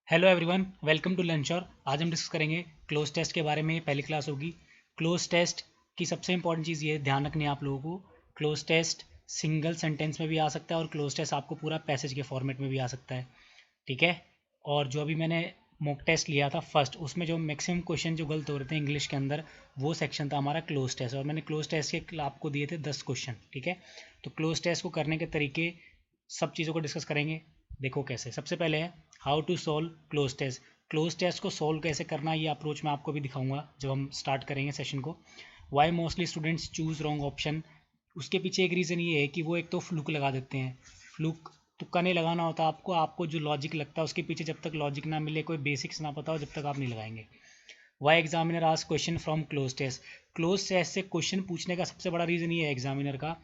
Hello everyone, welcome to lunch. और आज हम डिस्कस करेंगे क्लोज टेस्ट के बारे में। पहली क्लास होगी। क्लोज टेस्ट की सबसे इंपॉर्टेंट चीज़ ये ध्यान रखनी है आप लोगों को। क्लोज टेस्ट सिंगल सेंटेंस में भी आ सकता है और क्लोज टेस्ट आपको पूरा पैसेज के फॉर्मेट में भी आ सकता है। ठीक है। और जो अभी मैंने मॉक टेस्ट लिया था फर्स्ट, उसमें जो मैक्सिमम क्वेश्चन जो गलत हो रहे थे इंग्लिश के अंदर, वो सेक्शन था हमारा क्लोज टेस्ट। और मैंने क्लोज टेस्ट के आपको दिए थे 10 क्वेश्चन। ठीक है। तो क्लोज टेस्ट को करने के तरीके, सब चीज़ों को डिस्कस करेंगे। देखो कैसे। सबसे पहले है how to solve cloze test. Cloze test को सॉल्व कैसे करना, ये अप्रोच मैं आपको भी दिखाऊंगा जब हम स्टार्ट करेंगे सेशन को। Why mostly students choose wrong option. उसके पीछे एक रीज़न ये है कि वो एक तो फ्लूक लगा देते हैं। फ्लूक तुक्का नहीं लगाना होता आपको। आपको जो लॉजिक लगता है उसके पीछे जब तक लॉजिक ना मिले, कोई बेसिक्स ना पता हो, जब तक आप नहीं लगाएंगे। Why examiner ask question from cloze test. Cloze test से क्वेश्चन पूछने का सबसे बड़ा रीज़न ये है एग्जामिनर का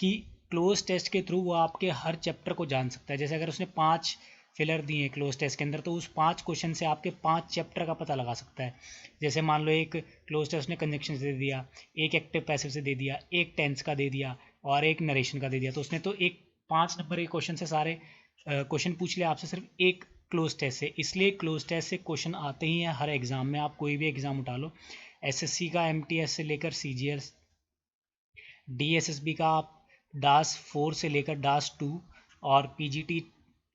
कि क्लोज टेस्ट के थ्रू वो आपके हर चैप्टर को जान सकता है। जैसे अगर उसने 5 फिलर दिए हैं क्लोज टेस्ट के अंदर, तो उस 5 क्वेश्चन से आपके 5 चैप्टर का पता लगा सकता है। जैसे मान लो एक क्लोज टेस्ट ने कंजक्शन से दे दिया, एक एक्टिव पैसिव से दे दिया, एक टेंस का दे दिया और एक नरेशन का दे दिया, तो उसने तो एक 5 नंबर के क्वेश्चन से सारे क्वेश्चन पूछ लिया आपसे सिर्फ एक क्लोज टेस्ट से। इसलिए क्लोज टेस्ट से क्वेश्चन आते ही हैं हर एग्जाम में। आप कोई भी एग्जाम उठा लो, एसएससी का, एमटीएस से लेकर सीजीएल, डीएसएसबी का, आप डास 4 से लेकर डास 2 और पीजीटी,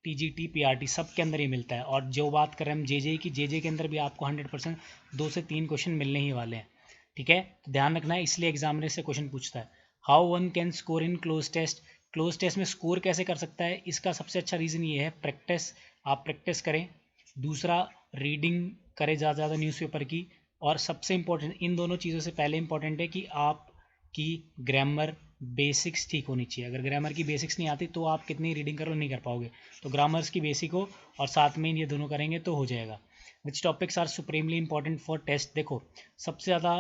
टीजीटी, पीआरटी सब के अंदर ही मिलता है। और जो बात करें हम जेजे की, जेजे के अंदर भी आपको 100% 2 से 3 क्वेश्चन मिलने ही वाले हैं। ठीक है। तो ध्यान रखना है, इसलिए एग्जामिनर से क्वेश्चन पूछता है। How one can score in cloze test. Cloze test में स्कोर कैसे कर सकता है, इसका सबसे अच्छा रीज़न ये है प्रैक्टिस। आप प्रैक्टिस करें। दूसरा, रीडिंग करें ज़्यादा ज़्यादा न्यूज़पेपर की। और सबसे इंपॉर्टेंट, इन दोनों चीज़ों से पहले इंपॉर्टेंट है कि आप की ग्रामर बेसिक्स ठीक होनी चाहिए। अगर ग्रामर की बेसिक्स नहीं आती तो आप कितनी रीडिंग करो नहीं कर पाओगे। तो ग्रामर्स की बेसिक हो और साथ में ये दोनों करेंगे तो हो जाएगा। Which topics are supremely important for test. देखो सबसे ज़्यादा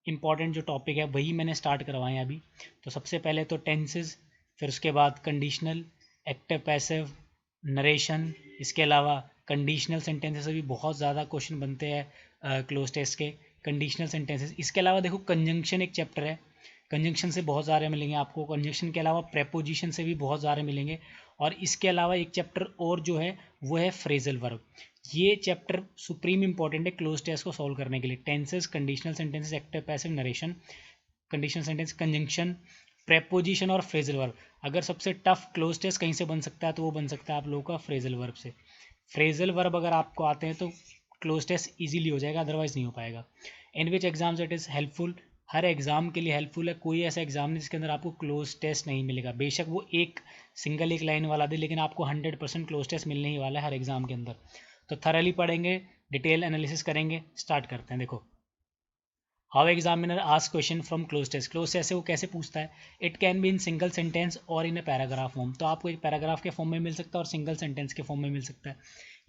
इंपॉर्टेंट जो टॉपिक है वही मैंने स्टार्ट करवाए हैं अभी। तो सबसे पहले तो टेंसेज, फिर उसके बाद कंडीशनल, एक्टिव पैसिव, नरेशन। इसके अलावा कंडीशनल सेंटेंसेस से भी बहुत ज़्यादा क्वेश्चन बनते हैं क्लोज टेस्ट के। कंडीशनल सेंटेंसेस, इसके अलावा देखो कंजंक्शन एक चैप्टर है। कंजंक्शन से बहुत सारे मिलेंगे आपको। कंजंक्शन के अलावा प्रेपोजिशन से भी बहुत सारे मिलेंगे। और इसके अलावा एक चैप्टर और जो है वो है फ्रेजल वर्ब। ये चैप्टर सुप्रीम इंपॉर्टेंट है क्लोज टेस्ट को सॉल्व करने के लिए। Tenses, conditional sentences, active passive, narration, conditional sentence, conjunction, preposition और फ्रेजल वर्ब। अगर सबसे टफ क्लोज टेस्ट कहीं से बन सकता है तो वो बन सकता है आप लोगों का फ्रेजल वर्ब से। फ्रेजल वर्ब अगर आपको आते हैं तो क्लोज टेस्ट ईजिली हो जाएगा, अदरवाइज नहीं हो पाएगा। In which exams it is helpful. हर एग्जाम के लिए हेल्पफुल है। कोई ऐसा एग्जाम नहीं जिसके अंदर आपको क्लोज टेस्ट नहीं मिलेगा। बेशक वो एक सिंगल एक लाइन वाला दे, लेकिन आपको 100% क्लोज टेस्ट मिलने ही वाला है हर एग्जाम के अंदर। तो थरली पढ़ेंगे, डिटेल एनालिसिस करेंगे। स्टार्ट करते हैं। देखो how examiner ask question from cloze test. Cloze test से वो कैसे पूछता है। It can be in single sentence और इन ए पैराग्राफ फॉर्म। तो आपको एक पैराग्राफ के फॉर्म में मिल सकता है और सिंगल सेंटेंस के फॉर्म में मिल सकता है।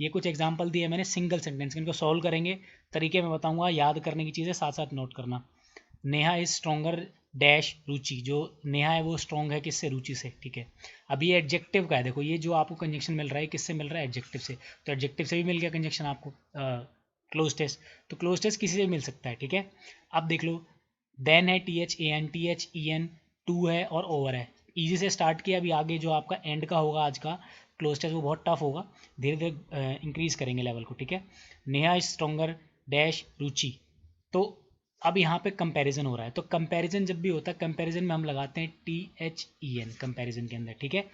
ये कुछ एग्जांपल दिए मैंने सिंगल सेंटेंस के, इनको सॉल्व करेंगे। तरीके मैं बताऊंगा, याद करने की चीज़ें साथ साथ नोट करना। नेहा इज स्ट्रोंगर डैश रुचि। जो नेहा है वो स्ट्रॉन्ग है किससे, रुचि से। ठीक है। अब ये एडजेक्टिव का है। देखो ये जो आपको कंजक्शन मिल रहा है किससे मिल रहा है, एडजेक्टिव से। तो एडजेक्टिव से भी मिल गया कंजक्शन आपको क्लोज टेस्ट। तो क्लोज टेस्ट किसी से मिल सकता है। ठीक है। अब देख लो, देन है THAN, THEN, टू है और ओवर है। इजी से स्टार्ट किया। अभी आगे जो आपका एंड का होगा आज का क्लोज टेस्ट वो बहुत टफ होगा। धीरे धीरे इंक्रीज करेंगे लेवल को। ठीक है। नेहा इज स्ट्रोंगर डैश रुचि। तो अब यहाँ पे कंपैरिजन हो रहा है। तो कंपैरिजन जब भी होता है, कंपैरिजन में हम लगाते हैं THEN कंपैरिजन के अंदर। ठीक है।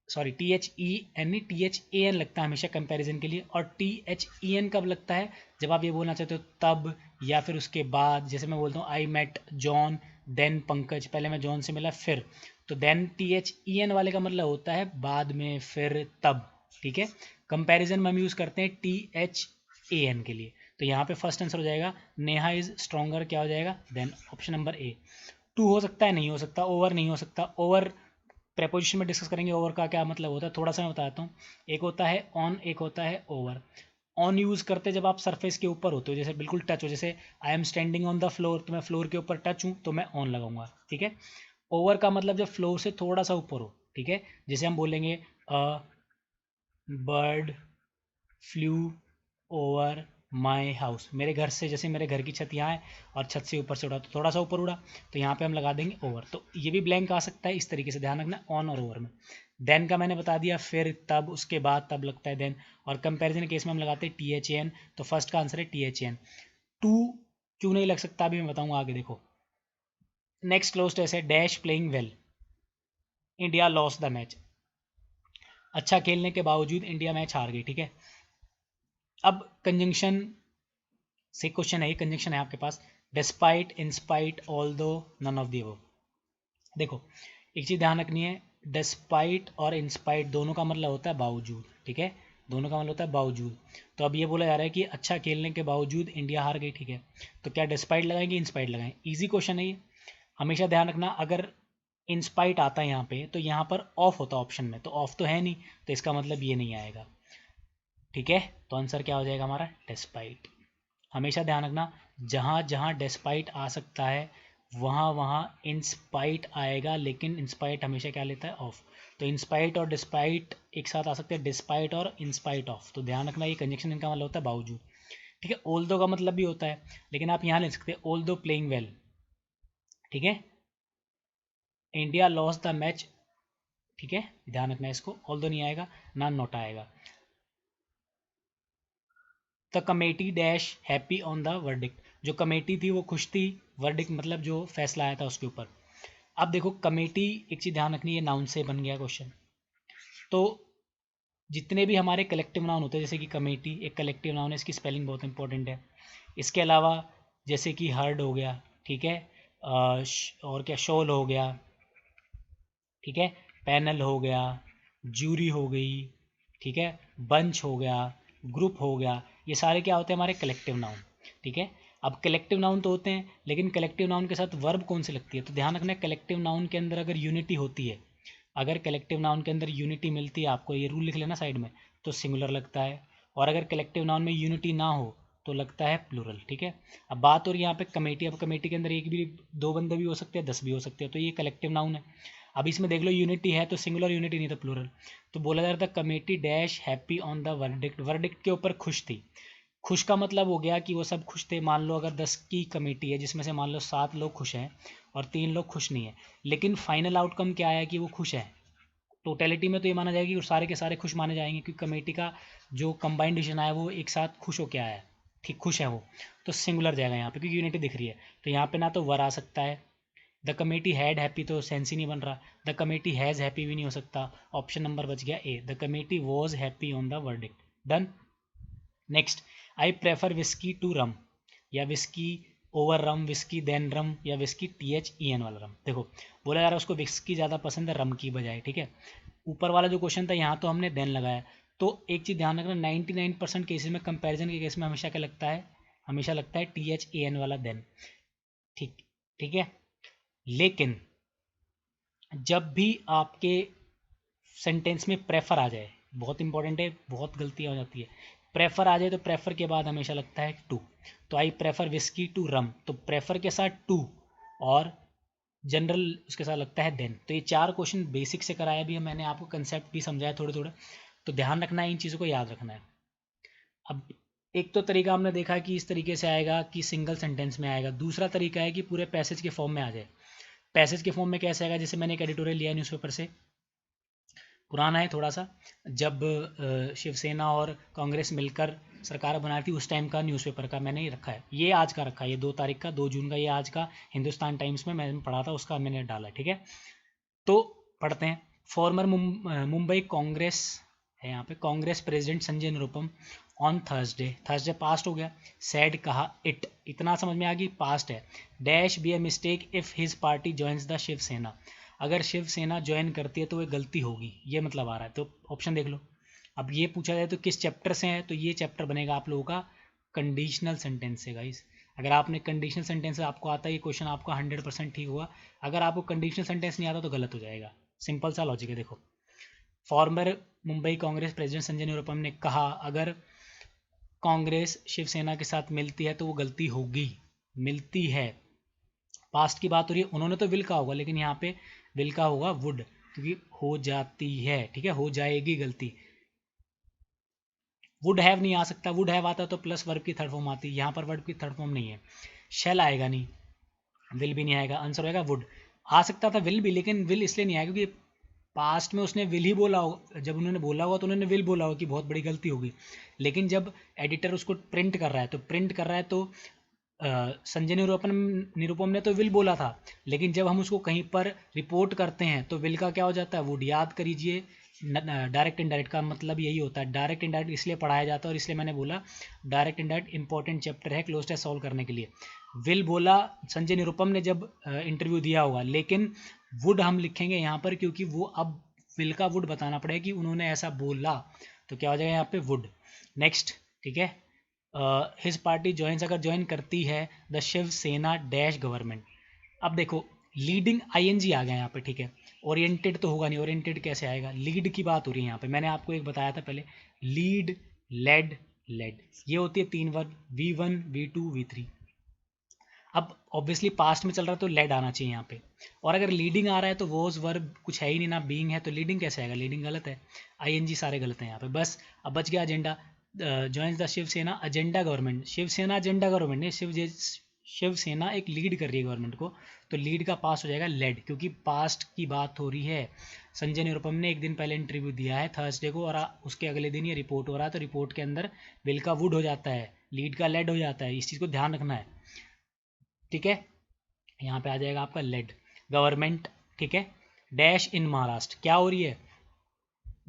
सॉरी, THEN नहीं, THAN लगता है हमेशा कंपैरिजन के लिए। और THEN कब लगता है, जब आप ये बोलना चाहते हो तब या फिर उसके बाद। जैसे मैं बोलता हूँ I met John then Pankaj, पहले मैं जॉन से मिला फिर। तो देन THEN वाले का मतलब होता है बाद में, फिर, तब। ठीक है। कंपैरिजन में हम यूज़ करते हैं THAN के लिए। तो यहाँ पे फर्स्ट आंसर हो जाएगा नेहा इज स्ट्रॉन्गर, क्या हो जाएगा देन, ऑप्शन नंबर ए। टू हो सकता है, नहीं हो सकता। ओवर नहीं हो सकता। ओवर प्रेपोजिशन में डिस्कस करेंगे ओवर का क्या मतलब होता है, थोड़ा सा मैं बताता हूँ। एक होता है ऑन, एक होता है ओवर। ऑन यूज़ करते जब आप सरफेस के ऊपर होते हो, जैसे बिल्कुल टच हो, जैसे I am standing on the floor, तो मैं फ्लोर के ऊपर टच हूँ तो मैं ऑन लगाऊंगा। ठीक है। ओवर का मतलब जब फ्लोर से थोड़ा सा ऊपर हो। ठीक है। जैसे हम बोलेंगे bird flu over my house. मेरे घर से, जैसे मेरे घर की छत यहाँ है और छत से ऊपर से उड़ा तो थोड़ा सा ऊपर उड़ा, तो यहाँ पे हम लगा देंगे ओवर। तो ये भी ब्लैंक आ सकता है इस तरीके से, ध्यान रखना ऑन और ओवर में। देन का मैंने बता दिया, फिर तब, उसके बाद तब लगता है देन, और कंपैरिजन केस में हम लगाते हैं THAN, तो फर्स्ट का आंसर है THAN। टू क्यों नहीं लग सकता अभी मैं बताऊंगा आगे, देखो। नेक्स्ट क्लोज टेस्ट है dash playing well, India loss the match. अच्छा खेलने के बावजूद इंडिया मैच हार गई, ठीक है। अब कंजंक्शन से क्वेश्चन है, ये कंजंक्शन है आपके पास, डिस्पाइट, इंस्पाइट, ऑल दो, नन ऑफ दी अबव। देखो एक चीज़ ध्यान रखनी है, डिस्पाइट और इंस्पाइट दोनों का मतलब होता है बावजूद, ठीक है, दोनों का मतलब होता है बावजूद। तो अब ये बोला जा रहा है कि अच्छा खेलने के बावजूद इंडिया हार गई, ठीक है, तो क्या डिस्पाइट लगाएंगे, इंस्पाइट लगाएं? इजी क्वेश्चन है ये, हमेशा ध्यान रखना। अगर इंस्पाइट आता है यहाँ पे तो यहाँ पर ऑफ होता ऑप्शन में, तो ऑफ तो है नहीं, तो इसका मतलब ये नहीं आएगा, ठीक है। तो आंसर क्या हो जाएगा हमारा, डिस्पाइट। हमेशा ध्यान रखना, जहाँ जहाँ डिस्पाइट आ सकता है वहाँ वहाँ इंस्पाइट आएगा, लेकिन इंस्पाइट हमेशा क्या लेता है, ऑफ। तो इंस्पाइट और डिस्पाइट एक साथ आ सकते हैं, डिस्पाइट और इंस्पाइट ऑफ, तो ध्यान रखना ये कंजक्शन इनका मतलब होता है बावजूद, ठीक है। ऑल्दो का मतलब भी होता है, लेकिन आप यहाँ ले सकते हैं ऑल्दो प्लेइंग वेल, ठीक है, इंडिया लॉस द मैच, ठीक है, ध्यान रखना इसको, ऑल्दो नहीं आएगा ना नोट आएगा। The committee dash happy on the verdict, जो कमेटी थी वो खुश थी, वर्डिक्ट मतलब जो फैसला आया था उसके ऊपर। अब देखो कमेटी, एक चीज़ ध्यान रखनी है, नाउन से बन गया क्वेश्चन, तो जितने भी हमारे कलेक्टिव नाउन होते हैं, जैसे कि कमेटी एक कलेक्टिव नाउन है, इसकी स्पेलिंग बहुत इंपॉर्टेंट है। इसके अलावा जैसे कि हर्ड हो गया, ठीक है, और क्या, शोल हो गया, ठीक है, पैनल हो गया, जूरी हो गई, ठीक है, बंच हो गया, ग्रुप हो गया, ये सारे क्या होते हैं हमारे कलेक्टिव नाउन, ठीक है। अब कलेक्टिव नाउन तो होते हैं, लेकिन कलेक्टिव नाउन के साथ वर्ब कौन सी लगती है, तो ध्यान रखना कलेक्टिव नाउन के अंदर अगर यूनिटी होती है, अगर कलेक्टिव नाउन के अंदर यूनिटी मिलती है आपको, ये रूल लिख लेना साइड में, तो सिंगुलर लगता है, और अगर कलेक्टिव नाउन में यूनिटी ना हो तो लगता है प्लूरल, ठीक है। अब बात हो रही है यहाँ पे कमेटी, अब कमेटी के अंदर एक भी, दो बंदे भी हो सकते हैं, 10 भी हो सकते हैं, तो ये कलेक्टिव नाउन है। अब इसमें देख लो यूनिटी है तो सिंगुलर, यूनिटी नहीं तो प्लूरल, तो बोला जा रहा था committee dash happy on the verdict, verdict के ऊपर खुश थी। खुश का मतलब हो गया कि वो सब खुश थे, मान लो अगर 10 की कमेटी है जिसमें से मान लो 7 लोग खुश हैं और 3 लोग खुश नहीं है, लेकिन फाइनल आउटकम क्या आया कि वो खुश है, टोटलिटी में तो ये माना जाएगा कि वो सारे के सारे खुश माने जाएंगे, क्योंकि कमेटी का जो कंबाइंड डिसीजन आया वो एक साथ खुश हो के आया है, ठीक, खुश है वो, तो सिंगुलर जाएगा यहाँ पे क्योंकि यूनिटी दिख रही है। तो यहाँ पे ना तो वर आ सकता है, द कमेटी हैड हैप्पी तो सेंस ही नहीं बन रहा, द कमेटी हैज़ हैप्पी भी नहीं हो सकता, ऑप्शन नंबर बच गया A, the committee was happy on the verdict, done. Next, I prefer whisky to rum, या whisky over rum, whisky then rum, या विस्की THEN वाला रम। देखो बोला जा रहा है उसको विस्की ज़्यादा पसंद है रम की बजाय, ठीक है। ऊपर वाला जो क्वेश्चन था यहाँ तो हमने देन लगाया, तो एक चीज़ ध्यान रखना 99% केसेस में, कंपैरिजन के केस में हमेशा क्या लगता है, हमेशा लगता है THEN वाला देन, ठीक, ठीक है। लेकिन जब भी आपके सेंटेंस में प्रेफर आ जाए, बहुत इंपॉर्टेंट है, बहुत गलतियाँ हो जाती है, प्रेफर आ जाए तो प्रेफर के बाद हमेशा लगता है टू, तो आई प्रेफर विस्की टू रम, तो प्रेफर के साथ टू, और जनरल उसके साथ लगता है देन। तो ये 4 क्वेश्चन बेसिक से कराया भी है मैंने आपको, कंसेप्ट भी समझाया थोड़े थोड़े, तो ध्यान रखना है, इन चीज़ों को याद रखना है। अब एक तो तरीका हमने देखा कि इस तरीके से आएगा कि सिंगल सेंटेंस में आएगा, दूसरा तरीका है कि पूरे पैसेज के फॉर्म में आ जाए। पैसेज के फॉर्म में कैसे आएगा, जैसे मैंने एक एडिटोरियल लिया है न्यूज़पेपर से, पुराना है थोड़ा सा, जब शिवसेना और कांग्रेस मिलकर सरकार बना रही थी उस टाइम का न्यूज़पेपर का मैंने रखा है, ये आज का रखा है, ये 2 तारीख का, 2 जून का, ये आज का हिंदुस्तान टाइम्स में मैंने पढ़ा था, उसका मैंने डाला है, ठीक है। तो पढ़ते हैं, फॉर्मर मुंबई कांग्रेस है यहाँ पे, Congress president Sanjay Nirupam on Thursday, Thursday past हो गया, सैड कहा इट, इतना समझ में आ गई, पास्ट है, dash be a mistake if his party joins the Shiv Sena, अगर शिवसेना ज्वाइन करती है तो वह गलती होगी, ये मतलब आ रहा है, तो ऑप्शन देख लो। अब ये पूछा जाए तो किस चैप्टर से है, तो ये चैप्टर बनेगा आप लोगों का कंडीशनल सेंटेंस से गाइस। अगर आपने कंडीशनल सेंटेंस आपको आता है, ये क्वेश्चन आपका 100% ठीक हुआ, अगर आपको कंडीशनल सेंटेंस नहीं आता तो गलत हो जाएगा, सिंपल सा लॉजिक है। देखो, फॉर्मर मुंबई कांग्रेस प्रेसिडेंट संजय निरुपम ने कहा अगर कांग्रेस शिवसेना के साथ मिलती है तो वो गलती होगी, मिलती है, पास्ट की बात हो रही है, उन्होंने तो विल का होगा, लेकिन यहाँ पे विल का होगा वुड, क्योंकि हो जाती है, ठीक है, हो जाएगी गलती, वुड हैव नहीं आ सकता, वुड हैव आता तो प्लस वर्ब की थर्ड फॉर्म आती, यहाँ पर वर्ब की थर्ड फॉर्म नहीं है, शेल आएगा नहीं, विल भी नहीं आएगा, आंसर होएगा वुड। आ सकता था विल भी, लेकिन विल इसलिए नहीं आएगा क्योंकि पास्ट में उसने विल ही बोला हो, जब उन्होंने बोला होगा तो उन्होंने विल बोला होगा कि बहुत बड़ी गलती होगी। लेकिन जब एडिटर उसको प्रिंट कर रहा है तो संजय निरुपम ने तो विल बोला था, लेकिन जब हम उसको कहीं पर रिपोर्ट करते हैं तो विल का क्या हो जाता है, वुड। याद करिए, डायरेक्ट इनडायरेक्ट का मतलब यही होता है। डायरेक्ट इनडायरेक्ट इसलिए पढ़ाया जाता है और इसलिए मैंने बोला डायरेक्ट इनडायरेक्ट इंपॉर्टेंट चैप्टर है क्लोज टेस्ट सॉल्व करने के लिए। विल बोला संजय निरुपम ने जब इंटरव्यू दिया होगा, लेकिन वुड हम लिखेंगे यहाँ पर क्योंकि वो अब विल का वुड बताना पड़ेगा कि उन्होंने ऐसा बोला, तो क्या हो जाएगा यहाँ पे वुड। नेक्स्ट, ठीक है, हिज पार्टी ज्वाइंस, अगर ज्वाइन करती है द शिवसेना डैश गवर्नमेंट। अब देखो लीडिंग आईएनजी आ गया यहाँ पे, ठीक है। ओरिएंटेड तो होगा नहीं, ओरिएंटेड कैसे आएगा, लीड की बात हो रही है यहाँ पे। मैंने आपको एक बताया था पहले, लीड, लेड, लेड, ये होती है तीन वर्ब, V1 V2 V3। अब ऑब्वियसली पास्ट में चल रहा है तो लेड आना चाहिए यहाँ पे, और अगर लीडिंग आ रहा है तो वोज वर्ब कुछ है ही नहीं ना, बीइंग है, तो लीडिंग कैसे आएगा, लीडिंग गलत है, आईएनजी सारे गलत हैं यहाँ पे। बस अब बच गया agenda, joins the Shiv Sena agenda government. Shiv Sena agenda government नहीं, शिवसेना एक लीड कर रही है गवर्नमेंट को, तो लीड का पास हो जाएगा लेड, क्योंकि पास्ट की बात हो रही है। संजय निरुपम ने एक दिन पहले इंटरव्यू दिया है थर्सडे को, और उसके अगले दिन ये रिपोर्ट हो रहा है, तो रिपोर्ट के अंदर विल का वुड हो जाता है, लीड का लेड हो जाता है, इस चीज़ को ध्यान रखना है, ठीक है। यहाँ पे आ जाएगा आपका लेड गवर्नमेंट, ठीक है। डैश इन महाराष्ट्र, क्या हो रही है,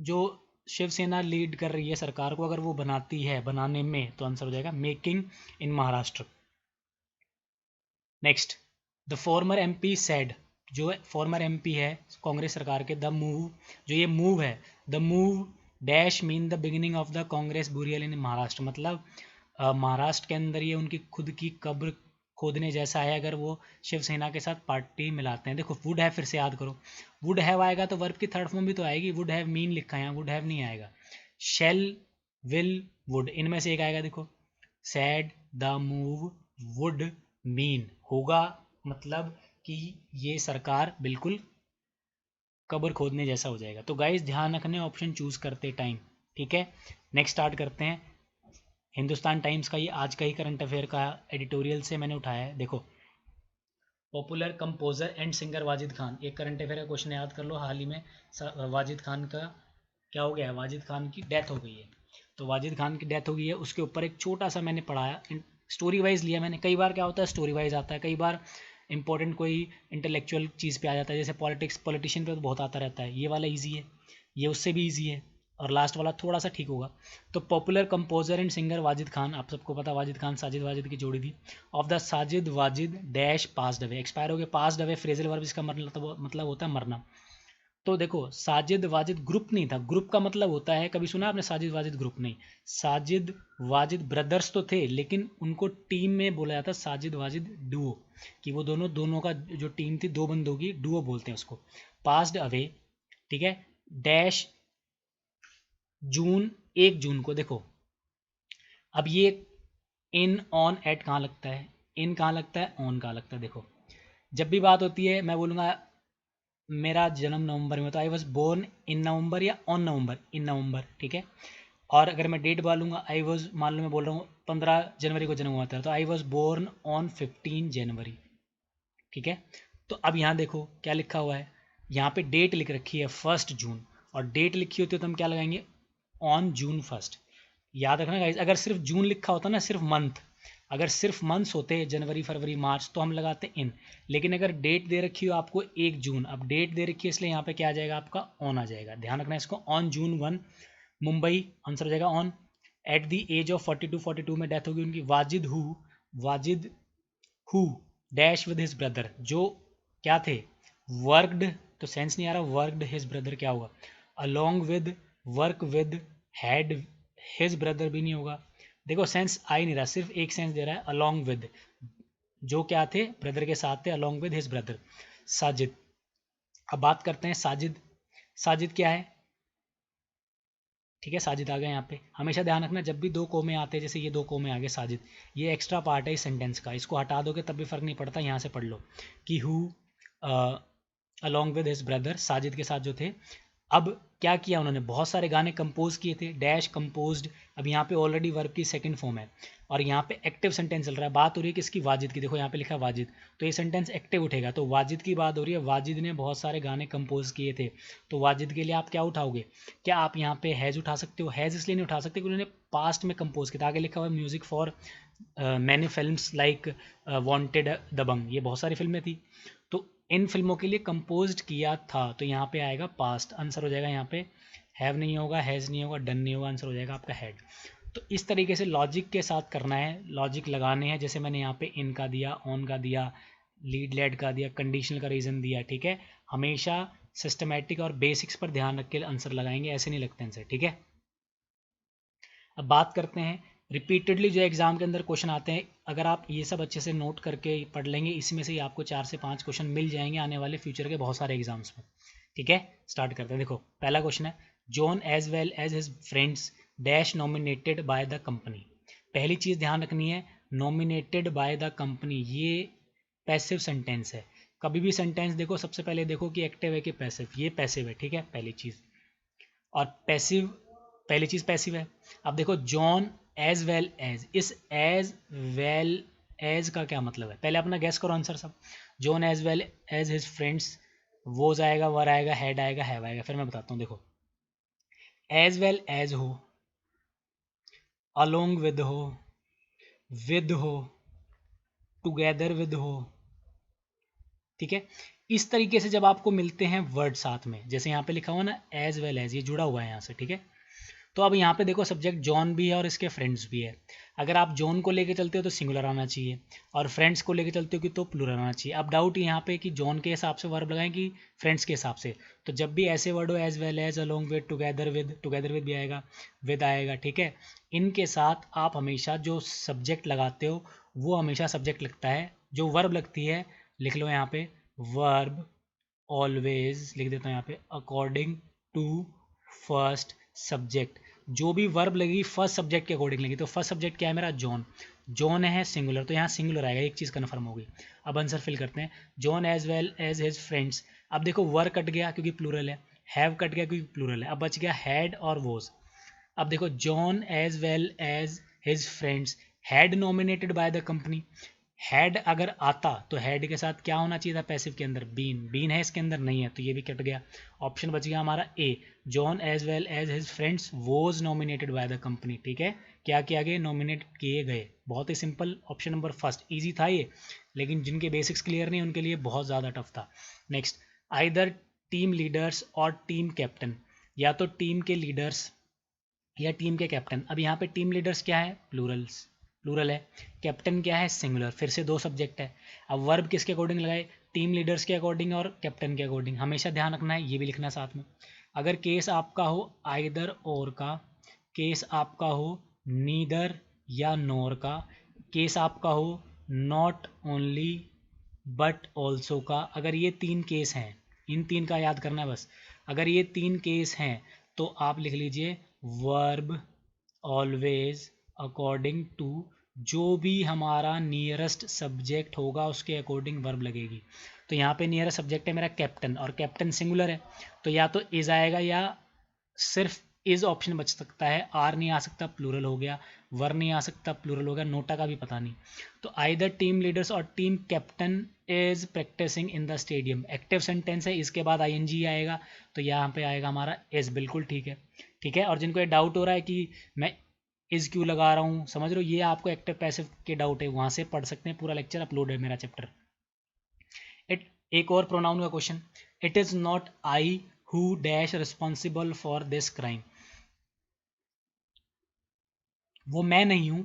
जो शिवसेना लीड कर रही है सरकार को, अगर वो बनाती है, बनाने में, तो आंसर हो जाएगा making in Maharashtra. Next, the former MP said, जो फॉर्मर एमपी है कांग्रेस सरकार के, द मूव, जो ये मूव है, the move dash mean the beginning of the Congress burial in Maharashtra, मतलब महाराष्ट्र के अंदर ये उनकी खुद की कब्र खोदने जैसा है अगर वो शिवसेना के साथ पार्टी मिलाते हैं। देखो वुड हैव, फिर से याद करो, वुड हैव आएगा तो वर्ब की थर्ड फॉर्म भी तो आएगी, वुड हैव मीन लिखा है यहाँ, वुड हैव नहीं आएगा। शेल, विल, वुड, इनमें से एक आएगा। देखो sad the move would mean होगा, मतलब कि ये सरकार बिल्कुल कब्र खोदने जैसा हो जाएगा। तो गाइस ध्यान रखने ऑप्शन चूज करते टाइम, ठीक है। नेक्स्ट स्टार्ट करते हैं। हिंदुस्तान टाइम्स का ये आज का ही करंट अफेयर का एडिटोरियल से मैंने उठाया है। देखो, popular composer and singer Wajid Khan, एक करंट अफेयर का क्वेश्चन याद कर लो, हाल ही में वाजिद खान का क्या हो गया है, वाजिद खान की डेथ हो गई है। तो वाजिद खान की डेथ हो गई है, उसके ऊपर एक छोटा सा मैंने पढ़ाया, स्टोरी वाइज लिया मैंने। कई बार क्या होता है स्टोरी वाइज आता है, कई बार इंपॉर्टेंट कोई इंटेलेक्चुअल चीज़ पे आ जाता है, जैसे पॉलिटिक्स, पॉलिटिशियन पे तो बहुत आता रहता है। ये वाला ईजी है, ये उससे भी ईजी है, और लास्ट वाला थोड़ा सा ठीक होगा। तो popular composer and singer Wajid Khan, आप सबको पता वाजिद खान साजिद वाजिद की जोड़ी थी। Of the Sajid Wajid dash passed away, expire हो गए, पास्ड अवे फ्रेजल वर्ब, इसका मतलब होता है मरना। तो देखो साजिद वाजिद ग्रुप नहीं था, ग्रुप का मतलब होता है, कभी सुना आपने साजिद वाजिद ग्रुप, नहीं। साजिद वाजिद ब्रदर्स तो थे, लेकिन उनको टीम में बोला जाता साजिद वाजिद डुओ, कि वो दोनों दोनों का जो टीम थी दो बंदों की, डुओ बोलते हैं उसको। पास्ड अवे, ठीक है, डैश जून, 1 जून को। देखो अब ये इन ऑन एट कहाँ लगता है, इन कहाँ लगता है, ऑन कहाँ लगता है। देखो जब भी बात होती है मैं बोलूँगा मेरा जन्म नवंबर में, तो आई वॉज बोर्न इन नवंबर या ऑन नवंबर, इन नवंबर, ठीक है। और अगर मैं डेट बोलूँगा, आई वॉज, मान लो मैं बोल रहा हूँ 15 जनवरी को जन्म हुआ था, तो आई वॉज बोर्न ऑन 15 जनवरी, ठीक है। तो अब यहाँ देखो क्या लिखा हुआ है, यहाँ पे डेट लिख रखी है 1 जून, और डेट लिखी होती है तो हम क्या लगाएंगे, ऑन जून 1। याद रखना गाइस, अगर सिर्फ जून लिखा होता ना, सिर्फ मंथ, अगर सिर्फ मंथ्स होते जनवरी फरवरी मार्च, तो हम लगाते इन। लेकिन अगर डेट दे रखी हो आपको 1 जून, अब डेट दे रखी है इसलिए यहाँ पे क्या आ जाएगा आपका, ऑन आ जाएगा। ध्यान रखना इसको, ऑन June 1 मुंबई, आंसर हो जाएगा on. At the age of 42 में डेथ होगी उनकी। Wajid who dash with his brother, जो क्या थे, वर्कड, तो सेंस नहीं आ रहा, वर्कड हिज ब्रदर क्या होगा, along with, work with, had, his brother भी नहीं होगा। देखो सेंस आ ही नहीं रहा, सिर्फ एक सेंस दे रहा है, अलोंग विद, जो क्या थे, ब्रदर के साथ थे, along with his brother. Sajid, अब बात करते हैं साजिद, साजिद क्या है, ठीक है, साजिद आ गए यहाँ पे। हमेशा ध्यान रखना जब भी दो कोमे आते हैं, जैसे ये दो कोमे आ गए साजिद, ये एक्स्ट्रा पार्ट है इस सेंटेंस का, इसको हटा दोगे तब भी फर्क नहीं पड़ता, यहाँ से पढ़ लो कि who along with his brother, Sajid के साथ जो थे। अब क्या किया उन्होंने, बहुत सारे गाने कंपोज किए थे, डैश कंपोज्ड। अब यहाँ पे ऑलरेडी वर्ब की सेकंड फॉर्म है और यहाँ पे एक्टिव सेंटेंस चल रहा है, बात हो रही है किसकी, वाजिद की। देखो यहाँ पे लिखा है वाजिद, तो ये सेंटेंस एक्टिव उठेगा, तो वाजिद की बात हो रही है, वाजिद ने बहुत सारे गाने कंपोज किए थे। तो वाजिद के लिए आप क्या उठाओगे, क्या आप यहाँ पे हैज़ उठा सकते हो, हैज़ इसलिए नहीं उठा सकते क्योंकि उन्होंने पास्ट में कंपोज किया था। आगे लिखा हुआ है music for many films like Wanted, Dabangg, ये बहुत सारी फिल्में थी, तो इन फिल्मों के लिए कंपोज्ड किया था। तो यहाँ पे आएगा पास्ट, आंसर हो जाएगा यहाँ पे हैव नहीं होगा, हैज़ नहीं होगा, डन नहीं होगा, आंसर हो जाएगा आपका हैड। तो इस तरीके से लॉजिक के साथ करना है, लॉजिक लगाने हैं, जैसे मैंने यहाँ पे इन का दिया, ऑन का दिया, लीड लेड का दिया, कंडीशनल का रीज़न दिया, ठीक है। हमेशा सिस्टमेटिक और बेसिक्स पर ध्यान रख के आंसर लगाएंगे, ऐसे नहीं लगते आंसर, ठीक है। अब बात करते हैं रिपीटेडली जो एग्जाम के अंदर क्वेश्चन आते हैं, अगर आप ये सब अच्छे से नोट करके पढ़ लेंगे, इसमें से ही आपको 4 से 5 क्वेश्चन मिल जाएंगे आने वाले फ्यूचर के बहुत सारे एग्जाम्स में, ठीक है। स्टार्ट करते हैं। देखो पहला क्वेश्चन है, John as well as his friends dash nominated by the company. पहली चीज़ ध्यान रखनी है, नॉमिनेटेड बाय द कंपनी, ये पैसिव सेंटेंस है। कभी भी सेंटेंस देखो सबसे पहले देखो कि एक्टिव है कि पैसिव, ये पैसिव है, ठीक है, पहली चीज़। और पैसिव, पहली चीज़ पैसिव है। अब देखो जॉन एज वेल एज, इस एज वेल एज का क्या मतलब है, पहले अपना गैस करो आंसर सब। John as well as his friends, वो आएगा, वर आएगा, हेड आएगा, हैव आएगा, फिर मैं बताता हूँ। देखो एज वेल एज हो, अलोंग विद हो, टुगेदर विद हो, ठीक है। इस तरीके से जब आपको मिलते हैं वर्ड साथ में, जैसे यहाँ पे लिखा हुआ ना एज वेल एज, ये जुड़ा हुआ है यहाँ से, ठीक है। तो अब यहाँ पे देखो सब्जेक्ट जॉन भी है और इसके फ्रेंड्स भी है। अगर आप जॉन को लेके चलते हो तो सिंगुलर आना चाहिए, और फ्रेंड्स को लेके चलते हो कि तो प्लूरल आना चाहिए। अब डाउट यहाँ पे कि जॉन के हिसाब से वर्ब लगाएं कि फ्रेंड्स के हिसाब से, तो जब भी ऐसे वर्ड हो as well as, along with, together with भी आएगा, विद आएगा, ठीक है। इनके साथ आप हमेशा जो सब्जेक्ट लगाते हो वो हमेशा सब्जेक्ट लगता है, जो वर्ब लगती है लिख लो यहाँ पे, वर्ब ऑलवेज लिख देता हूँ यहाँ पे, अकॉर्डिंग टू फर्स्ट सब्जेक्ट। जो भी वर्ब लगेगी फर्स्ट सब्जेक्ट के अकॉर्डिंग लगेगी, तो फर्स्ट सब्जेक्ट क्या है मेरा, जॉन। जॉन है सिंगुलर, तो यहाँ सिंगुलर आएगा, एक चीज़ कन्फर्म होगी। अब आंसर फिल करते हैं, John as well as his friends. अब देखो वर कट गया क्योंकि प्लूरल है, हैव कट गया क्योंकि प्लूरल है, अब बच गया हैड और वोज। अब देखो John as well as his friends had nominated by the company, had अगर आता तो हैड के साथ क्या होना चाहिए था पैसिव के अंदर, बीन, बीन है इसके अंदर नहीं है, तो ये भी कट गया। ऑप्शन बच गया हमारा A, John as well as his friends was nominated by the company, ठीक है। क्या किया गया, नॉमिनेट किए गए। बहुत ही simple, option number first, easy था ये, लेकिन जिनके बेसिक्स क्लियर नहीं उनके लिए बहुत ज़्यादा टफ था। नेक्स्ट, आइदर टीम लीडर्स और टीम कैप्टन, या तो टीम के लीडर्स या टीम के कैप्टन। अब यहाँ पे टीम लीडर्स क्या है, प्लूरल है, कैप्टन क्या है, सिंगुलर, फिर से दो सब्जेक्ट है। अब वर्ब किसके अकॉर्डिंग लगाए, टीम लीडर्स के अकॉर्डिंग और कैप्टन के अकॉर्डिंग, हमेशा ध्यान रखना है, ये भी लिखना साथ में। अगर केस आपका हो आइदर और का, केस आपका हो नीदर या नोर का, केस आपका हो नॉट ओनली बट ऑल्सो का, अगर ये तीन केस हैं, इन तीन का याद करना है बस, अगर ये तीन केस हैं तो आप लिख लीजिए वर्ब ऑलवेज अकॉर्डिंग टू, जो भी हमारा नियरेस्ट सब्जेक्ट होगा उसके अकॉर्डिंग वर्ब लगेगी। तो यहाँ पे नियरेस्ट सब्जेक्ट है मेरा कैप्टन, और कैप्टन सिंगुलर है, तो या तो इज आएगा या सिर्फ इज ऑप्शन बच सकता है, आर नहीं आ सकता, प्लूरल हो गया, वर नहीं आ सकता, प्लूरल हो गया, नोटा का भी पता नहीं। तो आइदर टीम लीडर्स और team captain is practising in the stadium, active sentence है, इसके बाद आईएनजी आएगा, तो यहाँ पे आएगा हमारा इज, बिल्कुल ठीक है, ठीक है। और जिनको ये डाउट हो रहा है कि मैं इज क्यों लगा रहा हूँ, समझ रहे हो, ये आपको एक्टिव पैसिव के डाउट है, वहाँ से पढ़ सकते हैं, पूरा लेक्चर अपलोड है मेरा चैप्टर। इट, एक और प्रोनाउन का question, it is not I who dash responsible for this crime, वो मैं नहीं हूं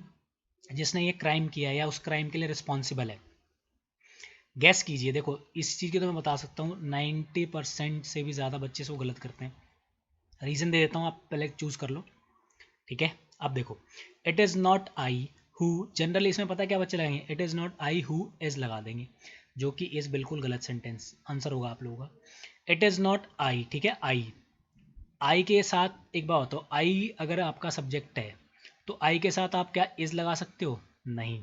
जिसने ये क्राइम किया या उस क्राइम के लिए रिस्पॉन्सिबल है। गैस कीजिए, देखो इस चीज़ की तो मैं बता सकता हूँ 90% से भी ज़्यादा बच्चे इसको गलत करते हैं। रीज़न दे देता हूँ, आप पहले चूज़ कर लो, ठीक है। अब देखो it is not I who, generally इसमें पता है क्या बच्चे लगाएंगे, it is not I who is लगा देंगे, जो कि इज़ बिल्कुल गलत सेंटेंस आंसर होगा आप लोगों का। इट इज़ नॉट आई, ठीक है, आई के साथ एक बात हो, आई अगर आपका सब्जेक्ट है तो आई के साथ आप क्या इज लगा सकते हो, नहीं।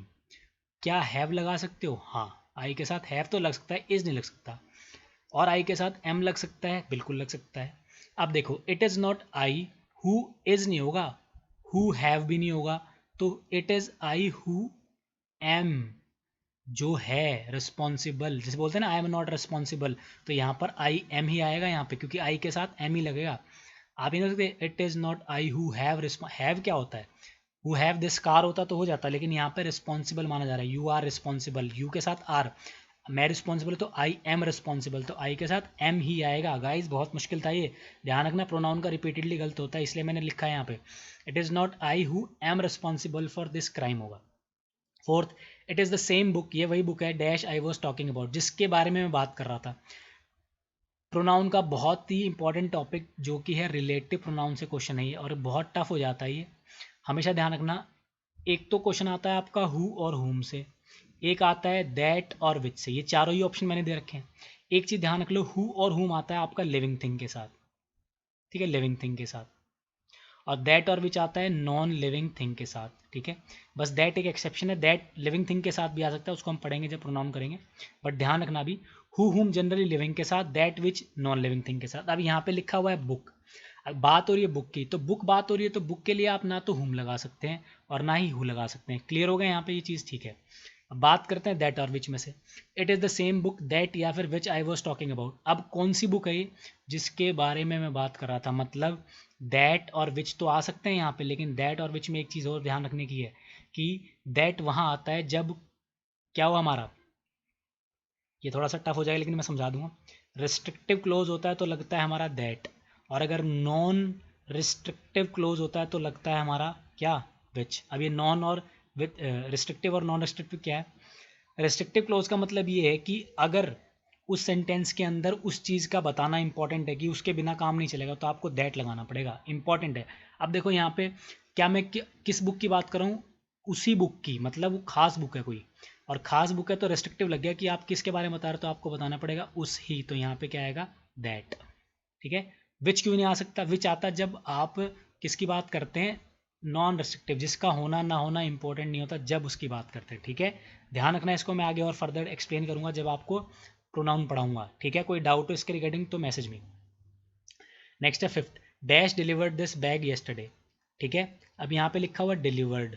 क्या हैव लगा सकते हो, हाँ, आई के साथ हैव तो लग सकता है, इज नहीं लग सकता। और आई के साथ एम लग सकता है, बिल्कुल लग सकता है। अब देखो it is not I who is नहीं होगा, हु हैव भी नहीं होगा, तो it is I who M, जो है रिस्पॉन्सिबल, जैसे बोलते हैं ना आई एम नॉट रिस्पॉन्सिबल, तो यहाँ पर आई एम ही आएगा यहाँ पे, क्योंकि आई के साथ एम ही लगेगा। आप ये नहीं सकते it is not I who have have क्या होता है, हु हैव दिस कार होता तो हो जाता, लेकिन यहाँ पे रिस्पॉन्सिबल माना जा रहा है, यू आर रिस्पॉन्सिबल, यू के साथ आर, मैं रिस्पॉन्सिबल तो आई एम रिस्पॉन्सिबल, तो आई के साथ एम ही आएगा। गाइज बहुत मुश्किल था ये, ध्यान रखना प्रोनाउन का रिपीटेडली गलत होता है, इसलिए मैंने लिखा है यहाँ पे it is not I who am responsible for this crime होगा। Fourth, it is the same book, ये वही बुक है dash I was talking about, जिसके बारे में मैं बात कर रहा था। प्रोनाउन का बहुत ही इंपॉर्टेंट टॉपिक जो कि है रिलेटिव प्रोनाउन से क्वेश्चन है ये, और बहुत टफ हो जाता है ये, हमेशा ध्यान रखना। एक तो क्वेश्चन आता है आपका हु और हुम से, एक आता है दैट और विच से, ये चारों ही ऑप्शन मैंने दे रखे हैं। एक चीज़ ध्यान रख लो, हु और हुम आता है आपका लिविंग थिंग के साथ, ठीक है, लिविंग थिंग के साथ, और दैट और विच आता है नॉन लिविंग थिंग के साथ, ठीक है। बस दैट एक एक्सेप्शन है, दैट लिविंग थिंग के साथ भी आ सकता है, उसको हम पढ़ेंगे जब प्रोनाउन करेंगे, बट ध्यान रखना भी हु हुम जनरली लिविंग के साथ, that which non living thing के साथ। अब यहाँ पे लिखा हुआ है बुक, अब बात हो रही है बुक की, तो बुक बात हो रही है, तो बुक के लिए आप ना तो हुम लगा सकते हैं और ना ही हु लगा सकते हैं। क्लियर हो गया यहाँ पे ये चीज़, ठीक है। अब बात करते हैं दैट और विच में से, it is the same book that या फिर विच आई वॉज टॉकिंग अबाउट। अब कौन सी बुक है ये जिसके बारे में मैं बात कर रहा था, मतलब दैट और विच तो आ सकते हैं यहाँ पे, लेकिन दैट और विच में एक चीज़ और ध्यान रखने की है कि दैट वहाँ आता है जब क्या हुआ हमारा, ये थोड़ा सा टफ हो जाएगा लेकिन मैं समझा दूंगा। रिस्ट्रिक्टिव क्लोज होता है तो लगता है हमारा दैट, और अगर नॉन रिस्ट्रिक्टिव क्लोज होता है तो लगता है हमारा क्या, विच। अब ये नॉन और विथ रिस्ट्रिक्टिव और नॉन रिस्ट्रिक्टिव क्या है, रिस्ट्रिक्टिव क्लोज का मतलब ये है कि अगर उस सेंटेंस के अंदर उस चीज़ का बताना इंपॉर्टेंट है कि उसके बिना काम नहीं चलेगा, तो आपको दैट लगाना पड़ेगा, इंपॉर्टेंट है। अब देखो यहाँ पे क्या मैं किस बुक की बात कर रहा हूँ, उसी बुक की, मतलब वो खास बुक है कोई, और खास बुक है तो रेस्ट्रिक्टिव लग गया कि आप किसके बारे में बता रहे हो, तो आपको बताना पड़ेगा उस ही, तो यहाँ पे क्या आएगा दैट, ठीक है। विच क्यों नहीं आ सकता, विच आता जब आप किसकी बात करते हैं, नॉन रेस्ट्रिक्टिव, जिसका होना ना होना इंपॉर्टेंट नहीं होता, जब उसकी बात करते हैं, ठीक है। ध्यान रखना इसको, मैं आगे और फर्दर एक्सप्लेन करूंगा जब आपको प्रोनाउन पढ़ाऊंगा, ठीक है। कोई डाउट हो इसके रिगार्डिंग तो मैसेज में। नेक्स्ट है fifth, dash delivered this bag yesterday, ठीक है। अब यहाँ पे लिखा हुआ डिलीवर्ड,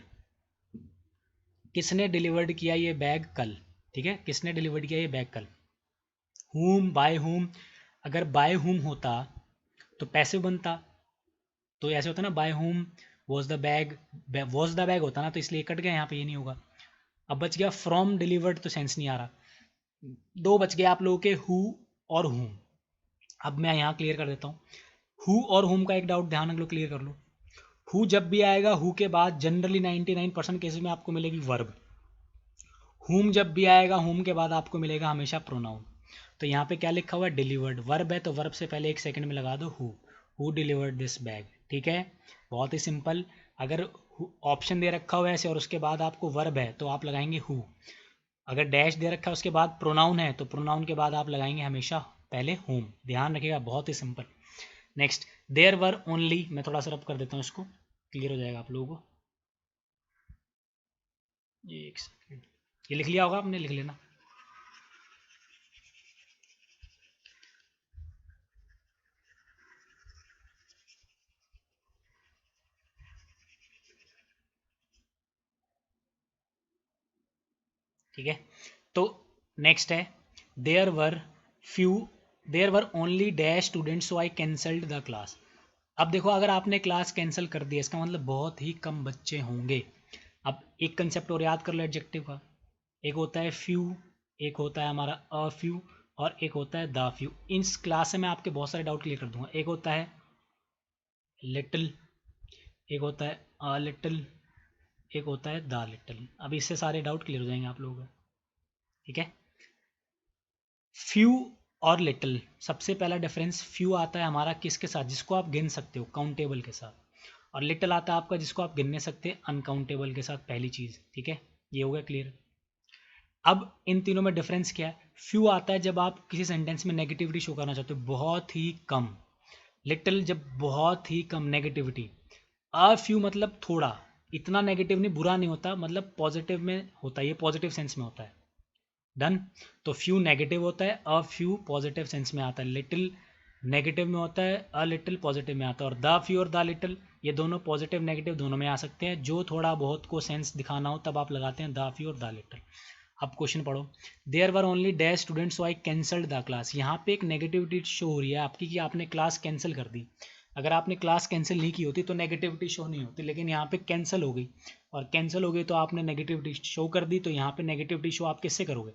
किसने डिलीवर्ड किया ये बैग कल, ठीक है, किसने डिलीवर्ड किया ये बैग कल। हुम, बाय हुम, अगर बाय हुम होता तो पैसिव बनता, तो ऐसे होता ना by whom was the bag, was the bag होता ना, तो इसलिए कट गया यहाँ पे, ये नहीं होगा। अब बच गया फ्रॉम डिलीवर्ड, तो सेंस नहीं आ रहा, दो बच गए आप लोगों के हु और हुम। अब मैं यहाँ क्लियर कर देता हूँ, हु और हुम का एक डाउट ध्यान रख लो, क्लियर कर लो। हु जब भी आएगा, हु के बाद जनरली 99% केसेस में आपको मिलेगी वर्ब, हुम जब भी आएगा, हुम के बाद आपको मिलेगा हमेशा प्रोनाउन। तो यहाँ पे क्या लिखा हुआ है, डिलीवर्ड, वर्ब है तो वर्ब से पहले एक सेकंड में लगा दो हु डिलीवर्ड दिस बैग, ठीक है। बहुत ही सिंपल, अगर ऑप्शन दे रखा हुआ है ऐसे और उसके बाद आपको वर्ब है तो आप लगाएंगे हु, अगर डैश दे रखा है उसके बाद प्रोनाउन है तो प्रोनाउन के बाद आप लगाएंगे हमेशा पहले होम, ध्यान रखिएगा, बहुत ही सिंपल। नेक्स्ट, देयर वर ओनली, मैं थोड़ा सा रब कर देता हूँ इसको, क्लियर हो जाएगा आप लोगों को। एक सेकेंड, ये लिख लिया होगा आपने, लिख लेना। ठीक है, तो नेक्स्ट है there were few, there were only dash student so I cancelled the class. अब देखो अगर आपने क्लास कैंसिल कर दिया इसका मतलब बहुत ही कम बच्चे होंगे। अब एक कंसेप्ट और याद कर लो एडजेक्टिव का, एक होता है फ्यू, एक होता है हमारा अ फ्यू, और एक होता है द फ्यू। इस क्लास से मैं आपके बहुत सारे डाउट क्लियर कर दूंगा। एक होता है लिटिल, एक होता है अ लिटिल, एक होता है द लिटिल। अब इससे सारे डाउट क्लियर हो जाएंगे आप लोगों को, ठीक है। फ्यू और लिटिल, सबसे पहला डिफरेंस, फ्यू आता है हमारा किसके साथ, जिसको आप गिन सकते हो काउंटेबल के साथ, और लिटिल आता है आपका जिसको आप गिन नहीं सकते अनकाउंटेबल के साथ, पहली चीज़, ठीक है। ये हो गया क्लियर। अब इन तीनों में डिफरेंस क्या है, फ्यू आता है जब आप किसी सेंटेंस में नेगेटिविटी शो करना चाहते हो, बहुत ही कम। लिटिल जब बहुत ही कम नेगेटिविटी। अ फ्यू मतलब थोड़ा, इतना नेगेटिव नहीं, बुरा नहीं होता, मतलब पॉजिटिव में होता है, ये पॉजिटिव सेंस में होता है। डन, तो फ्यू नेगेटिव होता है, अ फ्यू पॉजिटिव सेंस में आता है। लिटिल नेगेटिव में होता है, अ लिटिल पॉजिटिव में आता है, और द फ्यू और द लिटिल ये दोनों पॉजिटिव नेगेटिव दोनों में आ सकते हैं। जो थोड़ा बहुत को सेंस दिखाना हो तब आप लगाते हैं द फ्यू और द लिटिल। अब क्वेश्चन पढ़ो। There were only dash students so I cancelled the class. यहाँ पे एक नेगेटिविटी शो हो रही है आपकी कि आपने क्लास कैंसिल कर दी। अगर आपने क्लास कैंसिल नहीं की होती तो नेगेटिविटी शो नहीं होती, लेकिन यहाँ पे कैंसिल हो गई, और कैंसिल हो गई तो आपने नेगेटिविटी शो कर दी, तो यहाँ पे नेगेटिविटी शो आप किससे करोगे।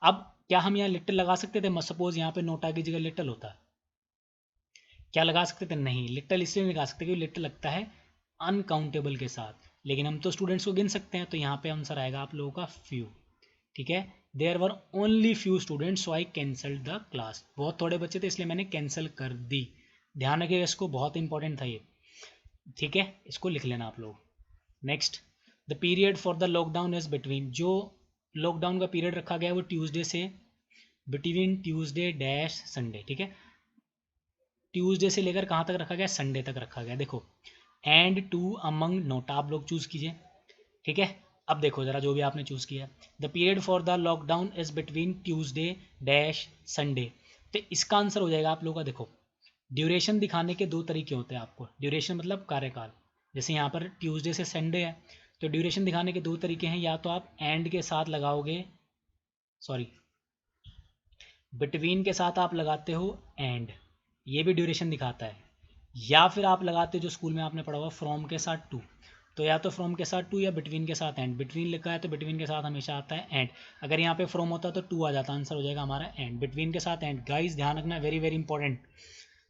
अब क्या हम यहाँ लिटिल लगा सकते थे? सपोज यहाँ पे नोटा की जगह लिटिल होता, क्या लगा सकते थे? नहीं, लिटिल इसलिए नहीं लगा सकते क्योंकि लिटिल लगता है अनकाउंटेबल के साथ, लेकिन हम तो स्टूडेंट्स को गिन सकते हैं, तो यहाँ पे आंसर आएगा आप लोगों का फ्यू। ठीक है, there were only few students so I cancelled the class. बहुत थोड़े बच्चे थे इसलिए मैंने कैंसिल कर दी। ध्यान रखिएगा, इसको बहुत इंपॉर्टेंट था ये। ठीक है, इसको लिख लेना आप लोग। Next, the period for the lockdown is between. जो लॉकडाउन का पीरियड रखा गया है वो ट्यूसडे से, बिटवीन ट्यूसडे डैश संडे। ठीक है, ट्यूसडे से लेकर कहाँ तक रखा गया? संडे तक रखा गया। देखो, एंड टू अमंग नोट आप लोग चूज कीजिए। ठीक है, अब देखो जरा जो भी आपने चूज किया, the period for the lockdown is between Tuesday dash Sunday. तो इसका आंसर हो जाएगा आप लोगों का, देखो ड्यूरेशन दिखाने के दो तरीके होते हैं आपको। ड्यूरेशन मतलब कार्यकाल, जैसे यहाँ पर ट्यूसडे से संडे है, तो ड्यूरेशन दिखाने के दो तरीके हैं। या तो आप एंड के साथ लगाओगे, सॉरी बिटवीन के साथ आप लगाते हो एंड, ये भी ड्यूरेशन दिखाता है। या फिर आप लगाते हो जो स्कूल में आपने पढ़ा हुआ फ्रॉम के साथ टू, तो या तो फ्रॉम के साथ टू या बिटवीन के साथ एंड। बिटवीन लिखा है तो बिटवीन के साथ हमेशा आता है एंड। अगर यहाँ पे फ्रॉम होता तो टू आ जाता, आंसर हो जाएगा हमारा एंड। बिटवीन के साथ एंड। गाइस ध्यान रखना, very very important.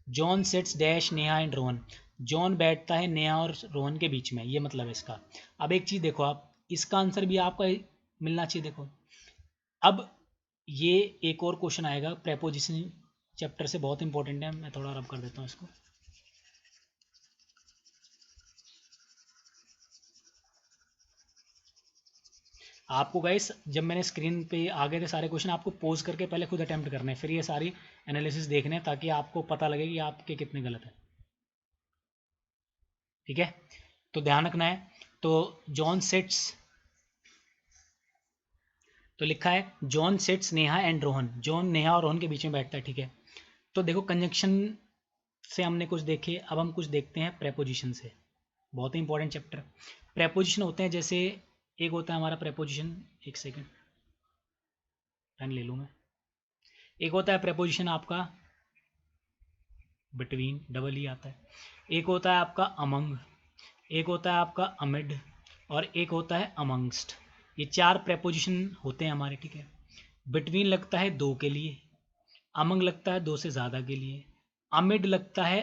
John sits dash Neha and Rohan. John बैठता है नेहा और रोहन के बीच में, ये मतलब है इसका। अब एक चीज़ देखो आप, इसका आंसर भी आपका मिलना चाहिए। देखो अब ये एक और क्वेश्चन आएगा प्रेपोजिशन चैप्टर से, बहुत इंपॉर्टेंट है। मैं थोड़ा रब कर देता हूँ इसको। आपको गाइस जब मैंने स्क्रीन पे आ गए थे सारे क्वेश्चन, आपको पोज करके पहले खुद अटेम्प्ट करने हैं, फिर ये सारी एनालिसिस देखने हैं, ताकि आपको पता लगे कि आपके कितने गलत हैं। ठीक है, तो ध्यान रखना है। तो जॉन सिट्स, तो लिखा है John sits Neha and Rohan. John Neha और रोहन के बीच में बैठता है। ठीक है, तो देखो कंजंक्शन से हमने कुछ देखे, अब हम कुछ देखते हैं प्रेपोजिशन से। बहुत ही इंपॉर्टेंट चैप्टर। प्रेपोजिशन होते हैं, जैसे एक होता है हमारा प्रेपोजिशन, एक सेकेंड पेन ले लूँ मैं। एक होता है प्रेपोजिशन आपका बिटवीन, डबल ही आता है। एक होता है आपका अमंग, एक होता है आपका अमिड, और एक होता है अमंगस्ट। ये चार प्रेपोजिशन होते हैं हमारे। ठीक है, बिटवीन लगता है दो के लिए, अमंग लगता है दो से ज़्यादा के लिए, अमिड लगता है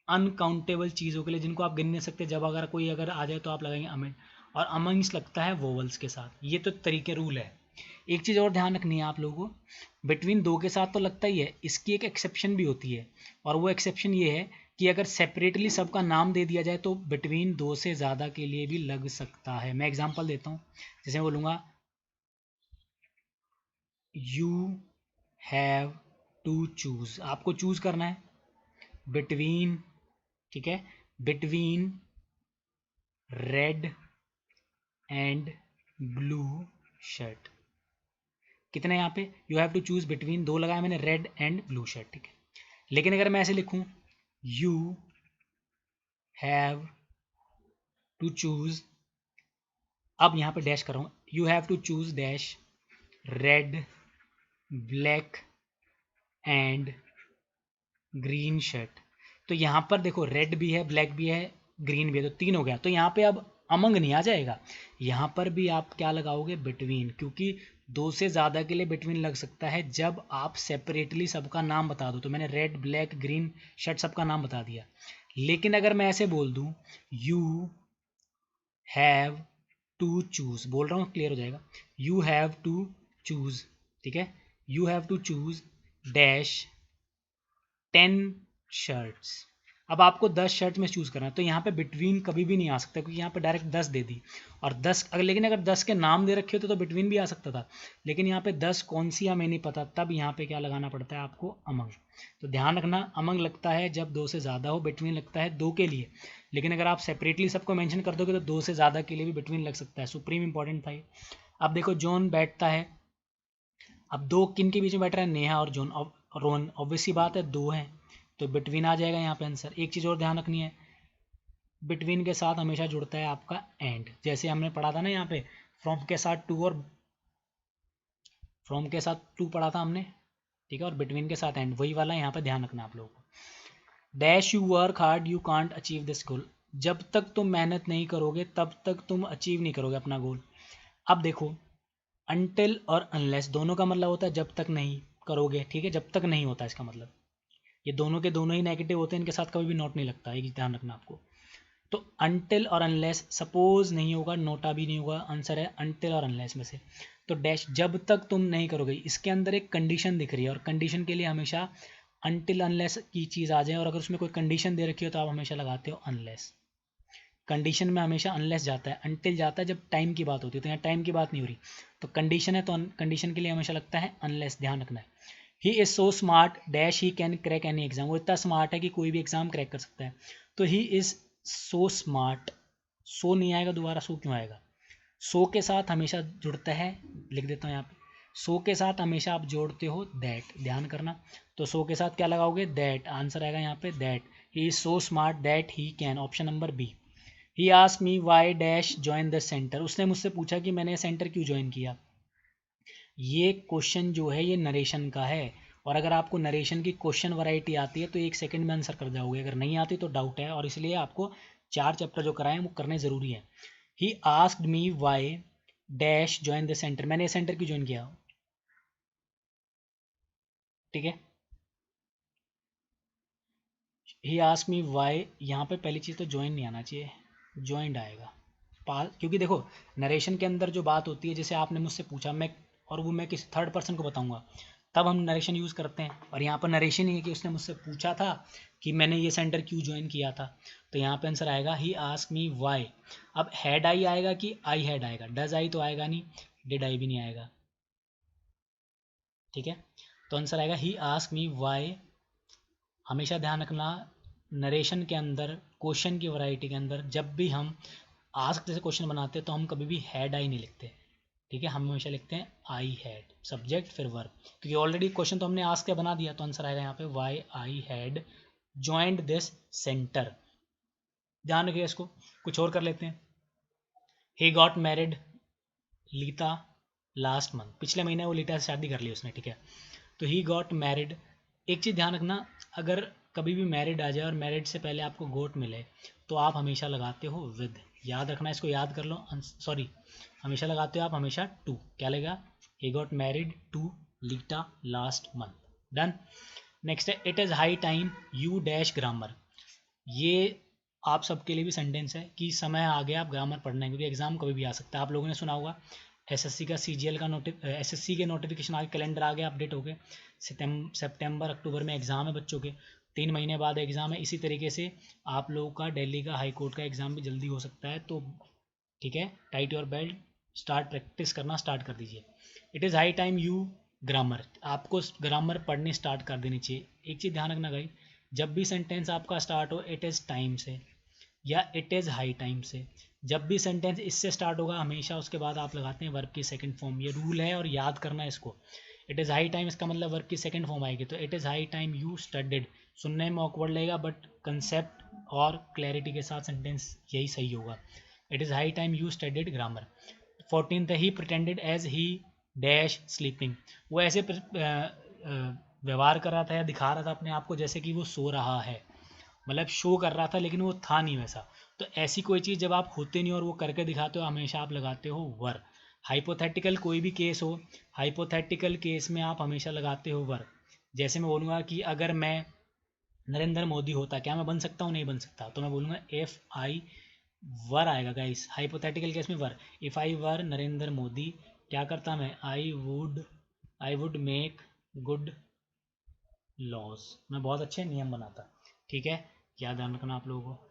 अनकाउंटेबल चीज़ों के लिए जिनको आप गिन नहीं सकते, जब अगर कोई अगर आ जाए तो आप लगाएंगे अमिड, और अमंग्स लगता है वोवल्स के साथ। ये तो तरीके रूल है। एक चीज़ और ध्यान रखनी है आप लोगों को, बिटवीन दो के साथ तो लगता ही है, इसकी एक एक्सेप्शन भी होती है, और वो एक्सेप्शन ये है कि अगर सेपरेटली सबका नाम दे दिया जाए तो बिटवीन दो से ज़्यादा के लिए भी लग सकता है। मैं एग्जांपल देता हूँ, जैसे मैं बोलूँगा यू हैव टू चूज़, आपको चूज़ करना है बिटवीन, ठीक है, between red and blue shirt. कितने यहाँ पे? You have to choose between, दो लगाया मैंने, रेड एंड ब्लू शर्ट। ठीक है, लेकिन अगर मैं ऐसे लिखूं यू हैव टू चूज, अब यहाँ पे डैश कर रहा हूँ, you have to choose dash red black and green shirt. तो यहाँ पर देखो रेड भी है, ब्लैक भी है, ग्रीन भी है, तो तीन हो गया। तो यहाँ पे अब अमंग नहीं आ जाएगा, यहाँ पर भी आप क्या लगाओगे? बिटवीन, क्योंकि दो से ज़्यादा के लिए बिटवीन लग सकता है जब आप सेपरेटली सबका नाम बता दो। तो मैंने रेड ब्लैक ग्रीन शर्ट सबका नाम बता दिया। लेकिन अगर मैं ऐसे बोल दूँ यू हैव टू चूज, बोल रहा हूँ क्लियर हो जाएगा, यू हैव टू चूज, ठीक है, you have to choose dash 10 shirts. अब आपको 10 शर्ट में चूज़ करना है, तो यहाँ पे बिटवीन कभी भी नहीं आ सकता, क्योंकि यहाँ पे डायरेक्ट 10 दे दी, और 10 अगर, लेकिन अगर 10 के नाम दे रखे होते तो बिटवीन भी आ सकता था, लेकिन यहाँ पे 10 कौन सी हमें नहीं पता, तब यहाँ पे क्या लगाना पड़ता है आपको? अमंग। तो ध्यान रखना, अमंग लगता है जब दो से ज़्यादा हो, बिटवीन लगता है दो के लिए, लेकिन अगर आप सेपरेटली सबको मैंशन कर दोगे तो दो से ज़्यादा के लिए भी बिटवीन लग सकता है। सुप्रीम इंपॉर्टेंट था ये। अब देखो जॉन बैठता है, अब दो किन के बीच में बैठ रहा है? नेहा और जॉन। रोहन, ऑब्वियस सी बात है दो हैं, तो बिटवीन आ जाएगा यहाँ पे आंसर। एक चीज़ और ध्यान रखनी है, बिटवीन के साथ हमेशा जुड़ता है आपका एंड। जैसे हमने पढ़ा था ना यहाँ पे फ्रॉम के साथ टू, और फ्रॉम के साथ टू पढ़ा था हमने, ठीक है, और बिटवीन के साथ एंड, वही वाला यहाँ पे ध्यान रखना आप लोगों को। Dash you work hard you can't achieve this goal, जब तक तुम मेहनत नहीं करोगे तब तक तुम अचीव नहीं करोगे अपना गोल। अब देखो अनटिल और अनलेस दोनों का मतलब होता है जब तक नहीं करोगे, ठीक है, जब तक नहीं होता इसका मतलब, ये दोनों के दोनों ही नेगेटिव होते हैं, इनके साथ कभी भी नोट नहीं लगता है, ये ध्यान रखना आपको। तो अनटिल और अनलेस, सपोज नहीं होगा, नोटा भी नहीं होगा, आंसर है अनटिल और अनलेस में से। तो डैश जब तक तुम नहीं करोगे, इसके अंदर एक कंडीशन दिख रही है, और कंडीशन के लिए हमेशा अनटिल अनलेस की चीज़ आ जाए, और अगर उसमें कोई कंडीशन दे रखी हो तो आप हमेशा लगाते हो अनलेस। कंडीशन में हमेशा अनलेस जाता है, अनटिल जाता है जब टाइम की बात होती है, तो यहाँ टाइम की बात नहीं हो रही, तो कंडीशन है तो कंडीशन के लिए हमेशा लगता है अनलेस, ध्यान रखना है। ही is so smart dash he can crack any exam, वो इतना स्मार्ट है कि कोई भी एग्जाम क्रैक कर सकता है। तो ही इज़ सो स्मार्ट, सो नहीं आएगा दोबारा, सो क्यों आएगा, सो के साथ हमेशा जुड़ता है, लिख देता हूँ यहाँ पे, सो के साथ हमेशा आप जोड़ते हो दैट, ध्यान करना। तो सो के साथ क्या लगाओगे, दैट, आंसर आएगा यहाँ पे that. He is so smart that he can, option number B. He ask me why dash join the centre, उसने मुझसे पूछा कि मैंने सेंटर क्यों ज्वाइन किया। ये क्वेश्चन जो है ये नरेशन का है, और अगर आपको नरेशन की क्वेश्चन वैरायटी आती है तो 1 सेकंड में आंसर कर जाओगे, अगर नहीं आती तो डाउट है, और इसलिए आपको 4 चैप्टर जो कराए वो करने ज़रूरी है। He asked me why dash join the centre, मैंने सेंटर क्यों ज्वाइन किया, ठीक है। ही आस्क मी वाई, यहाँ पे पहली चीज़ तो ज्वाइन नहीं आना चाहिए, ज्वाइंड आएगा, क्योंकि देखो नरेशन के अंदर जो बात होती है, जैसे आपने मुझसे पूछा, मैं और वो मैं किसी थर्ड पर्सन को बताऊंगा, तब हम नरेशन यूज़ करते हैं, और यहाँ पर नरेशन ही है कि उसने मुझसे पूछा था कि मैंने ये सेंटर क्यों ज्वाइन किया था, तो यहाँ पे आंसर आएगा ही आस्क मी वाई। अब हैड आई आएगा कि आई हैड आएगा, डज आई तो आएगा नहीं, डिड आई भी नहीं आएगा, ठीक है। तो आंसर आएगा ही आस्क मी वाई। हमेशा ध्यान रखना नरेशन के अंदर, क्वेश्चन की वैरायटी के अंदर, जब भी हम आस्क जैसे क्वेश्चन बनाते हैं तो हम कभी भी हैड आई नहीं लिखते, ठीक है, हम हमेशा लिखते हैं आई हैड, सब्जेक्ट फिर वर्ब, क्योंकि ऑलरेडी क्वेश्चन तो हमने आस्क के बना दिया, तो आंसर आएगा यहाँ पे why I had joined this centre. ध्यान रखिए इसको, कुछ और कर लेते हैं। He got married Lita last month, पिछले महीने वो लीता से शादी कर ली उसने, ठीक है। तो ही गॉट मैरिड, एक चीज़ ध्यान रखना, अगर कभी भी मैरिड आ जाए और मैरिड से पहले आपको गोट मिले तो आप हमेशा लगाते हो विद, याद रखना, इसको याद कर लो, सॉरी, हमेशा लगाते हो आप हमेशा टू, क्या लगेगा, he got married to Lita last month, done. Next है it is high time you dash grammar, ये आप सबके लिए भी सेंटेंस है कि समय आ गया आप ग्रामर पढ़ना है, क्योंकि एग्जाम कभी भी आ सकता है। आप लोगों ने सुना होगा एसएससी का सीजीएल का एसएससी के नोटिफिकेशन आगे, कैलेंडर आ गया, अपडेट हो गए, सितंबर अक्टूबर में एग्ज़ाम है बच्चों के, 3 महीने बाद एग्ज़ाम है। इसी तरीके से आप लोगों का दिल्ली का हाई कोर्ट का एग्ज़ाम भी जल्दी हो सकता है, तो ठीक है, tight your belt, start practice करना स्टार्ट कर दीजिए। It is high time you grammar, आपको ग्रामर पढ़नी स्टार्ट कर देनी चाहिए। एक चीज़ ध्यान रखना भाई, जब भी सेंटेंस आपका स्टार्ट हो इट इज़ टाइम से या इट इज़ हाई टाइम से, जब भी सेंटेंस इससे स्टार्ट होगा हमेशा उसके बाद आप लगाते हैं वर्ब की सेकंड फॉर्म, ये रूल है और याद करना इसको। इट इज़ हाई टाइम, इसका मतलब वर्ब की सेकंड फॉर्म आएगी, तो it is high time you studied, सुनने में ऑकवर्ड लगेगा बट कंसेप्ट और क्लैरिटी के साथ सेंटेंस यही सही होगा। It is high time you studied grammar. 14th, he pretended as he dash sleeping, वो ऐसे व्यवहार कर रहा था या दिखा रहा था अपने आप को जैसे कि वो सो रहा है, मतलब शो कर रहा था लेकिन वो था नहीं वैसा। तो ऐसी कोई चीज़ जब आप होते नहीं और वो करके दिखाते हो हमेशा आप लगाते हो वर। हाइपोथेटिकल कोई भी केस हो, हाइपोथेटिकल केस में आप हमेशा लगाते हो वर। जैसे मैं बोलूँगा कि अगर मैं नरेंद्र मोदी होता क्या मैं बन सकता हूँ, नहीं बन सकता, तो मैं बोलूँगा इफ़ आई वर आएगा गाइस, हाइपोथेटिकल केस में were. If I were Narendra Modi, क्या करता मैं, I would make good laws, मैं बहुत अच्छे नियम बनाता, ठीक है, याद ध्यान रखना आप लोगों को।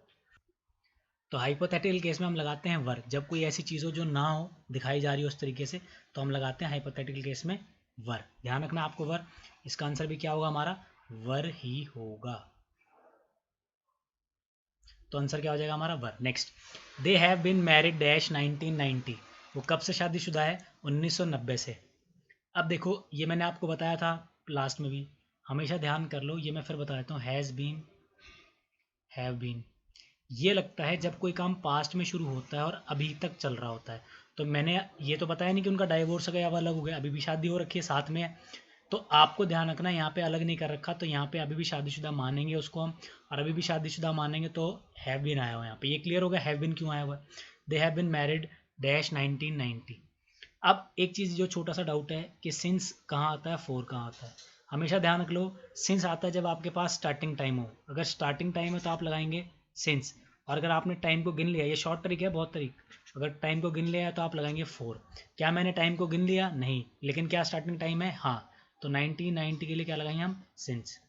तो हाइपोथेटिकल केस में हम लगाते हैं वर, जब कोई ऐसी चीज़ हो जो ना हो, दिखाई जा रही हो उस तरीके से, तो हम लगाते हैं हाइपोथेटिकल केस में वर, ध्यान रखना आपको वर। इसका आंसर भी क्या होगा हमारा, वर ही होगा, तो आंसर क्या हो जाएगा हमारा were. Next, they have been married dash 1990, वो कब से शादीशुदा है, 1990 से। अब देखो ये मैंने आपको बताया था लास्ट में भी हमेशा ध्यान कर लो, ये मैं फिर बता देता हूँ, हैज़ बीन, हैव बीन, ये लगता है जब कोई काम पास्ट में शुरू होता है और अभी तक चल रहा होता है। तो मैंने ये तो बताया नहीं कि उनका डाइवोर्स हो गया अब अलग हो गया, अभी भी शादी हो रखी है, साथ में है। तो आपको ध्यान रखना, यहाँ पे अलग नहीं कर रखा, तो यहाँ पे अभी भी शादीशुदा मानेंगे उसको हम, और अभी भी शादीशुदा मानेंगे तो हैव बीन आया हुआ है यहाँ पे। ये क्लियर हो गया हैव बीन क्यों आया हुआ है। They have been married dash 1990। अब एक चीज़ जो छोटा सा डाउट है कि सिंस कहाँ आता है, फोर कहाँ आता है। हमेशा ध्यान रख लो, सिंस आता है जब आपके पास स्टार्टिंग टाइम हो। अगर स्टार्टिंग टाइम है तो आप लगाएंगे सिंस, और अगर आपने टाइम को गिन लिया, ये शॉर्ट ट्रिक है बहुत तरीक, अगर टाइम को गिन लिया है तो आप लगाएंगे फोर। क्या मैंने टाइम को गिन लिया? नहीं, लेकिन क्या स्टार्टिंग टाइम है? हाँ, तो 1990 के लिए क्या लगाएंगे हम? Since.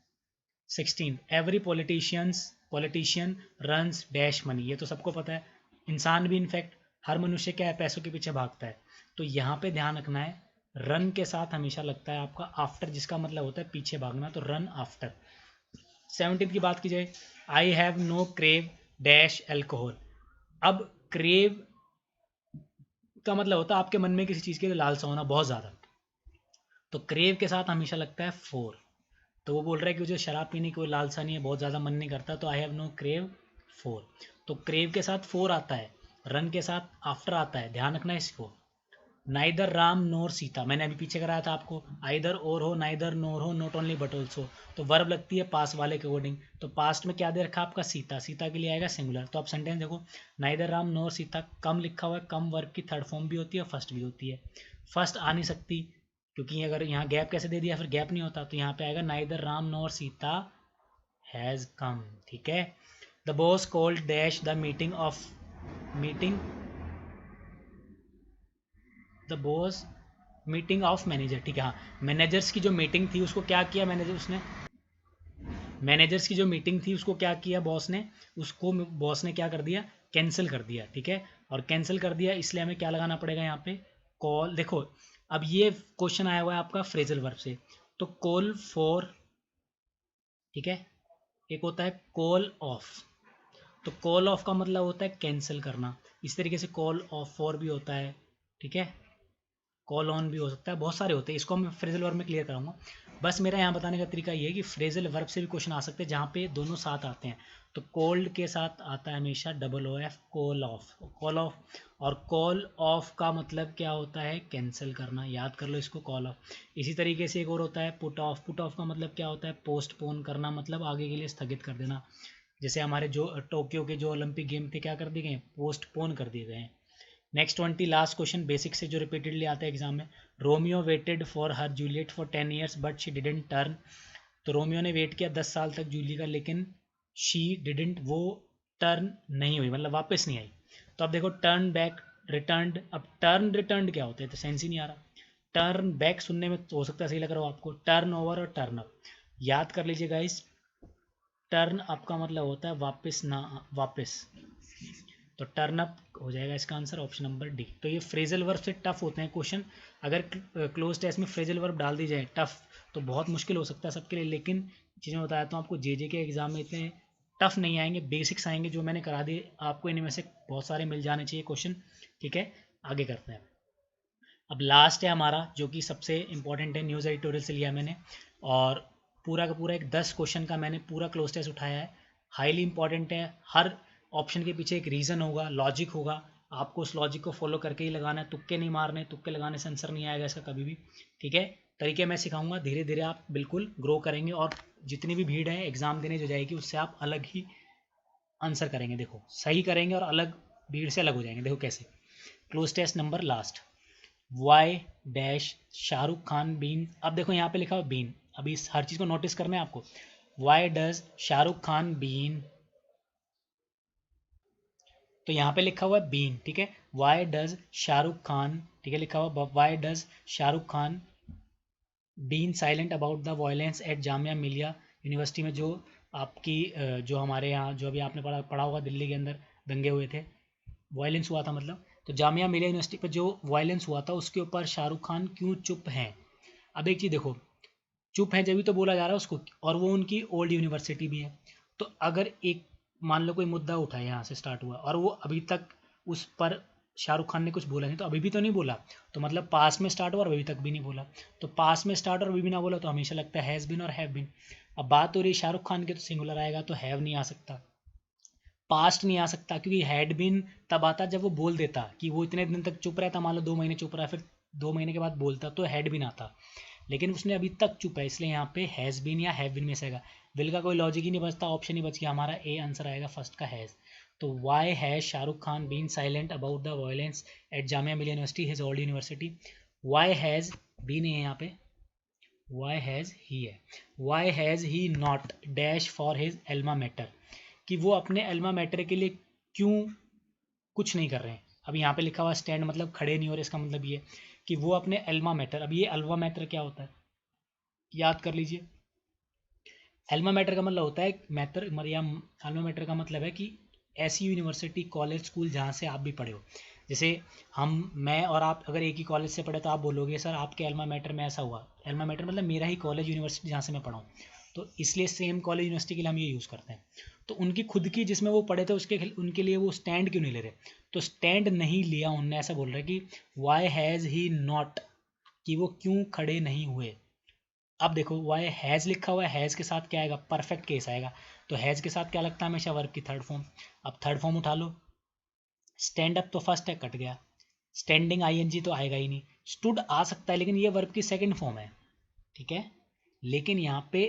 16 every politician runs dash money, ये तो सबको पता है, इंसान भी इनफैक्ट हर मनुष्य क्या है, पैसों के पीछे भागता है। तो यहाँ पे ध्यान रखना है, रन के साथ हमेशा लगता है आपका आफ्टर, जिसका मतलब होता है पीछे भागना, तो रन आफ्टर। 17 की बात की जाए, I have no crave dash alcohol. अब क्रेव का मतलब होता है आपके मन में किसी चीज़ के लिए लालसा होना बहुत ज़्यादा, तो क्रेव के साथ हमेशा लगता है फोर। तो वो बोल रहा है कि मुझे शराब पीने की कोई लालसा नहीं है, बहुत ज़्यादा मन नहीं करता, तो I have no crave for. तो क्रेव के साथ फोर आता है, रन के साथ आफ्टर आता है, ध्यान रखना है इसको। नाइदर राम नोर सीता, मैंने अभी पीछे कराया था आपको, आइदर और हो, नाइदर नोर हो, नॉट ओनली बट ऑल्सो, तो वर्ब लगती है पास वाले के अकॉर्डिंग। तो पास्ट में क्या दे रखा आपका? सीता, सीता के लिए आएगा सिंगुलर। तो आप सेंटेंस देखो, नाइदर राम नोर सीता, कम लिखा हुआ है, कम वर्ब की थर्ड फॉर्म भी होती है और फर्स्ट भी होती है। फर्स्ट आ नहीं सकती क्योंकि अगर यहाँ गैप कैसे दे दिया, फिर गैप नहीं होता, तो यहाँ पे आएगा neither Ram NOR Sita has come. ठीक है। The boss called dash the meeting the boss meeting of manager. ठीक है, हाँ, मैनेजर्स की जो मीटिंग थी उसको क्या किया मैनेजर, उसने मैनेजर्स की जो मीटिंग थी उसको क्या किया बॉस ने, उसको बॉस ने क्या कर दिया? कैंसिल कर दिया। ठीक है, और कैंसिल कर दिया इसलिए हमें क्या लगाना पड़ेगा यहाँ पे? कॉल। देखो, अब ये क्वेश्चन आया हुआ है आपका फ्रेजल वर्ब से, तो कॉल फॉर, ठीक है, एक होता है कॉल ऑफ, तो कॉल ऑफ का मतलब होता है कैंसिल करना। इस तरीके से कॉल ऑफ फॉर भी होता है, ठीक है, कॉल ऑन भी हो सकता है, बहुत सारे होते हैं, इसको मैं फ्रेजल वर्ब में क्लियर कराऊंगा। बस मेरा यहाँ बताने का तरीका ये है कि फ्रेजल वर्ब से भी क्वेश्चन आ सकते हैं जहाँ पे दोनों साथ आते हैं। तो कोल्ड के साथ आता है हमेशा double O F, call off, call off. और कॉल ऑफ का मतलब क्या होता है? कैंसिल करना, याद कर लो इसको, कॉल ऑफ। इसी तरीके से एक और होता है पुट ऑफ, पुट ऑफ का मतलब क्या होता है? पोस्टपोन करना, मतलब आगे के लिए स्थगित कर देना। जैसे हमारे जो टोक्यो के जो ओलंपिक गेम थे क्या कर दिए गए? पोस्टपोन कर दिए गए हैं। नेक्स्ट 20 लास्ट क्वेश्चन बेसिक से जो रिपीटेडली आता है एग्जाम में, Romeo waited for her Juliet for 10 years but she didn't turn. तो रोमियो ने वेट किया 10 साल तक जूली का, लेकिन शी डिडेंट, वो टर्न नहीं हुई, मतलब वापस नहीं आई। तो अब देखो, टर्न बैक, रिटर्नड, अब टर्न रिटर्नड क्या होता है, तो सेंस ही नहीं आ रहा। टर्न बैक सुनने में तो हो सकता है सही लग रहा हो आपको, टर्न ओवर और टर्न अप, याद कर लीजिएगा इस, टर्न अप का मतलब होता है वापस ना, वापस, तो टर्न अप हो जाएगा इसका आंसर, ऑप्शन नंबर डी। तो ये फ्रेजल वर्ब से टफ होते हैं क्वेश्चन, अगर क्लोज टेस्ट में फ्रेजल वर्ब डाल दी जाए टफ, तो बहुत मुश्किल हो सकता है सबके लिए। लेकिन चीज़ें बताया तो आपको, जे के एग्जाम में इतने टफ नहीं आएंगे, बेसिक्स आएंगे जो मैंने करा दिए आपको, इनमें से बहुत सारे मिल जाने चाहिए क्वेश्चन। ठीक है, आगे करते हैं। अब लास्ट है हमारा जो कि सबसे इंपॉर्टेंट है, न्यूज़ एडिटोरियल से लिया मैंने, और पूरा का पूरा एक 10 क्वेश्चन का मैंने पूरा क्लोज टेस्ट उठाया है। हाईली इंपॉर्टेंट है, हर ऑप्शन के पीछे एक रीज़न होगा, लॉजिक होगा, आपको उस लॉजिक को फॉलो करके ही लगाना है, तुक्के नहीं मारने, तुक्के लगाने से आंसर नहीं आएगा इसका कभी भी। ठीक है, तरीके मैं सिखाऊंगा, धीरे धीरे आप बिल्कुल ग्रो करेंगे, और जितनी भी भीड़ है एग्ज़ाम देने जो जाएगी उससे आप अलग ही आंसर करेंगे। देखो, सही करेंगे और अलग, भीड़ से अलग हो जाएंगे। देखो कैसे, cloze test number last, why dash Shahrukh Khan been. अब देखो यहाँ पे लिखा हुआ बीन, अभी इस हर चीज़ को नोटिस करना है आपको। Why does Shahrukh Khan been, तो यहाँ पे लिखा हुआ है बीन, ठीक है, वाई डज शाहरुख खान, ठीक है, लिखा हुआ why does Shahrukh Khan been silent about the violence at Jamia Millia university में, जो आपकी जो हमारे यहाँ जो अभी आपने पढ़ा होगा, दिल्ली के अंदर दंगे हुए थे, वायलेंस हुआ था मतलब, तो जामिया मिलिया यूनिवर्सिटी पर जो वायलेंस हुआ था उसके ऊपर शाहरुख खान क्यों चुप हैं। अब एक चीज़ देखो, चुप है जब भी तो बोला जा रहा है उसको, और वो उनकी ओल्ड यूनिवर्सिटी भी है। तो अगर एक मान लो कोई मुद्दा उठा है, यहाँ से स्टार्ट हुआ और वो अभी तक उस पर शाहरुख खान ने कुछ बोला नहीं, तो अभी भी तो नहीं बोला, तो मतलब पास में स्टार्ट हुआ और अभी तक भी नहीं बोला। तो पास में स्टार्ट और अभी भी ना बोला तो हमेशा लगता है हैज़ बिन और हैव बिन। अब बात हो रही है शाहरुख खान की, तो सिंगुलर आएगा, तो हैव नहीं आ सकता, पास्ट नहीं आ सकता, क्योंकि हैड बिन तब आता जब वो बोल देता, कि वो इतने दिन तक चुप रहता, मान लो 2 महीने चुप रहा, फिर 2 महीने के बाद बोलता, तो हैड बिन आता। लेकिन उसने अभी तक चुप है, इसलिए यहाँ पे हैज़ बिन या हैव बिन में से आएगा। विल का कोई लॉजिक ही नहीं बचता, ऑप्शन ही बच गया हमारा, ए आंसर आएगा फर्स्ट का हैज़। तो why has Shahrukh Khan been silent about the violence at Jamia Millia university, his old university. Why has been है यहाँ पे, वाई हैज़ ही है, why has he not dash for his alma mater, कि वो अपने एल्मा मैटर के लिए क्यों कुछ नहीं कर रहे हैं। अब यहाँ पे लिखा हुआ स्टैंड मतलब खड़े नहीं हो रहे, इसका मतलब ये कि वो अपने एल्मा मैटर, अब ये एल्मा मैटर क्या होता है याद कर लीजिए। एल्मा मैटर का मतलब होता है मैटर, या एल्मा मैटर का मतलब है कि ऐसी यूनिवर्सिटी, कॉलेज, स्कूल जहाँ से आप भी पढ़े हो। जैसे मैं और आप अगर एक ही कॉलेज से पढ़े तो आप बोलोगे सर आपके एल्मा मैटर में ऐसा हुआ। एल्मा मैटर मतलब मेरा ही कॉलेज, यूनिवर्सिटी जहाँ से मैं पढ़ा हूँ, तो इसलिए सेम कॉलेज, यूनिवर्सिटी के लिए हम ये यूज़ करते हैं। तो उनकी खुद की जिसमें वो पढ़े थे उसके उनके लिए वो स्टैंड क्यों नहीं ले रहे, तो स्टैंड नहीं लिया उनने, ऐसा बोल रहे कि वाई हैज़ ही नॉट, कि वो क्यों खड़े नहीं हुए। अब देखो वाई हैज़ लिखा हुआ है, हैज़ के साथ क्या आएगा, परफेक्ट केस आएगा, तो हैज़ के साथ क्या लगता है हमेशा, वर्ब की थर्ड फॉर्म। अब थर्ड फॉर्म उठा लो, स्टैंड अप तो फर्स्ट है, कट गया, स्टैंडिंग आईएनजी तो आएगा ही नहीं, स्टूड आ सकता है लेकिन ये वर्ब की सेकंड फॉर्म है, ठीक है। लेकिन यहाँ पे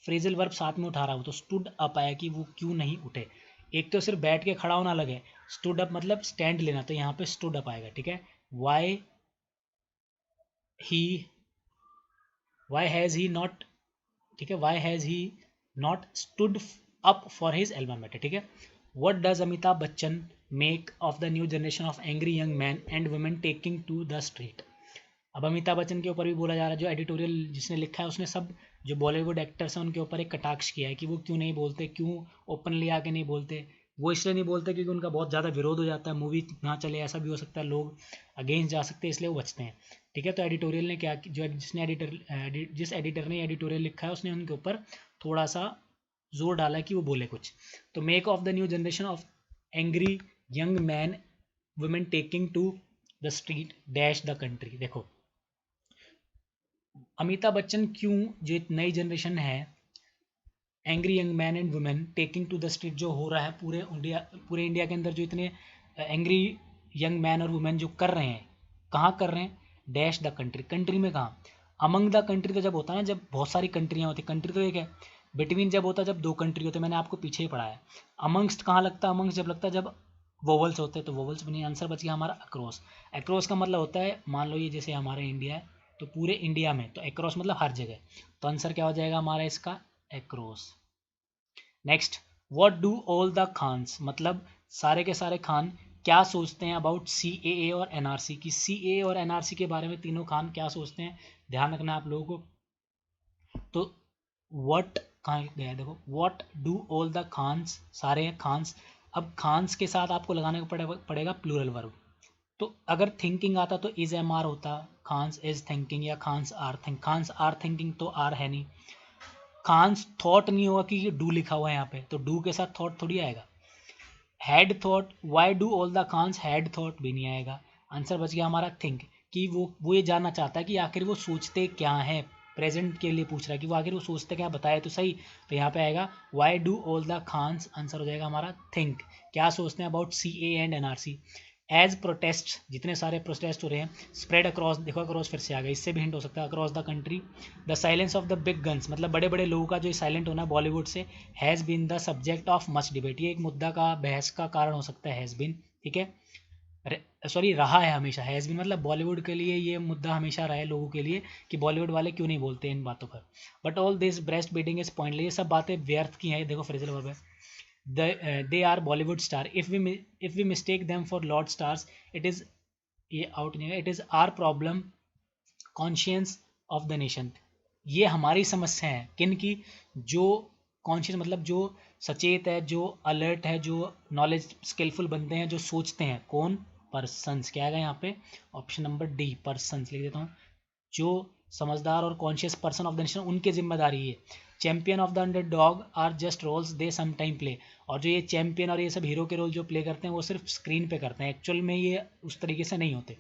फ्रेजल वर्ब साथ में उठा रहा हूँ, तो स्टूड अप आया कि वो क्यों नहीं उठे। एक तो सिर्फ बैठ के खड़ा होना अलग है, स्टूड अप मतलब स्टैंड लेना, तो यहाँ पे स्टूड अप आएगा, ठीक है। Why he, why has he not, ठीक है, why has he not stood up for his album matter, ठीक है। What does Amitabh Bachchan make of the new generation of angry young man and women taking to the street. अब अमिताभ बच्चन के ऊपर भी बोला जा रहा है, जो एडिटोरियल जिसने लिखा है उसने सब जो बॉलीवुड एक्टर्स हैं उनके ऊपर एक कटाक्ष किया है कि वो क्यों नहीं बोलते, क्यों ओपनली आके नहीं बोलते। वो इसलिए नहीं बोलते क्योंकि उनका बहुत ज़्यादा विरोध हो जाता है, मूवी ना चले, ऐसा भी हो सकता है, लोग अगेंस्ट जा सकते हैं, इसलिए वो बचते हैं, ठीक है। तो एडिटोरियल ने क्या, जो जिसने जिस एडिटर ने एडिटोरियल लिखा है उसने उनके ऊपर थोड़ा सा जोर डाला कि वो बोले कुछ। तो make of the new generation of angry young man women taking to the street dash the country. देखो अमिताभ बच्चन क्यों, जो एक नई जनरेशन है, angry young man and women taking to the street जो हो रहा है पूरे इंडिया के अंदर, जो इतने एंग्री यंग मैन और वुमेन जो कर रहे हैं, कहाँ कर रहे हैं, डैश द कंट्री, कंट्री में कहाँ, अमंग द कंट्री तो जब होता है ना, जब बहुत सारी कंट्रियाँ होती, कंट्री तो एक है, बिटवीन जब होता है जब दो कंट्री होते, मैंने आपको पीछे ही पढ़ाया। अमंगस्ट कहाँ लगता है, अमंगस्ट जब लगता है जब वोवल्स होते हैं, तो वोवल्स बनी, आंसर बच गया हमारा अक्रॉस। अक्रॉस का मतलब होता है, मान लो ये जैसे हमारा इंडिया है, तो पूरे इंडिया में, तो अक्रॉस मतलब हर जगह, तो आंसर क्या हो जाएगा हमारा इसका, across. Next, what do all the Khans, मतलब सारे के सारे खान क्या सोचते हैं अबाउट CAA और NRC की, CAA और NRC के बारे में तीनों खान क्या सोचते हैं, ध्यान रखना आप लोगों को। तो व्हाट कहाँ गया, देखो what do all the Khans, सारे खान्स। अब खान्स के साथ आपको लगाने को पड़ेगा प्लूरल वर्ब। तो अगर थिंकिंग आता तो इज MR होता, खान्स इज थिंकिंग, या Khans are think, Khans are thinking तो आर है नहीं, खान्स थॉट नहीं होगा क्योंकि डू लिखा हुआ है यहाँ पे, तो डू के साथ थॉट थोड़ी आएगा। Had thought, why do all the Khans had thought भी नहीं आएगा। आंसर बच गया हमारा थिंक, कि वो ये जानना चाहता है कि आखिर वो सोचते क्या हैं, प्रेजेंट के लिए पूछ रहा है कि वो आखिर वो सोचते क्या, बताए तो सही। तो यहाँ पे आएगा why do all the Khans, answer हो जाएगा हमारा थिंक, क्या सोचते हैं about CAA and NRC। As protest, जितने सारे प्रोटेस्ट हो रहे हैं, स्प्रेड अक्रॉस, देखो अक्रॉस फिर से आ गया, इससे भी हिंट हो सकता है, across the country. The silence of the big guns, मतलब बड़े बड़े लोगों का जो साइलेंट होना बॉलीवुड से, has been the subject of much debate, ये एक मुद्दा का, बहस का कारण हो सकता है, हैज़ बीन, ठीक है, सॉरी रहा है हमेशा, हैज़ बीन मतलब बॉलीवुड के लिए ये मुद्दा हमेशा रहा है लोगों के लिए, कि बॉलीवुड वाले क्यों नहीं बोलते इन बातों पर। But all this breast beating is pointless, ये सब बातें व्यर्थ की हैं, देखो फ्रेजल वर्ब है, they are Bollywood star, if we mistake them for Lord stars, it is, ये आउट नहीं है, it is our problem, conscience of the nation, ये हमारी समस्या है, किन की, जो कॉन्शियस मतलब जो सचेत है, जो अलर्ट है, जो नॉलेज स्किलफुल बनते हैं, जो सोचते हैं, कौन, पर्सन्स, क्या आएगा यहाँ पे, ऑप्शन नंबर डी, पर्सन्स लिख देता हूँ, जो समझदार और conscious person of the nation उनकी जिम्मेदारी है। Champion of the underdog are just roles they some time play. और जो ये चैंपियन और ये सब हीरो के रोल जो प्ले करते हैं वो सिर्फ स्क्रीन पे करते हैं, एक्चुअल में ये उस तरीके से नहीं होते।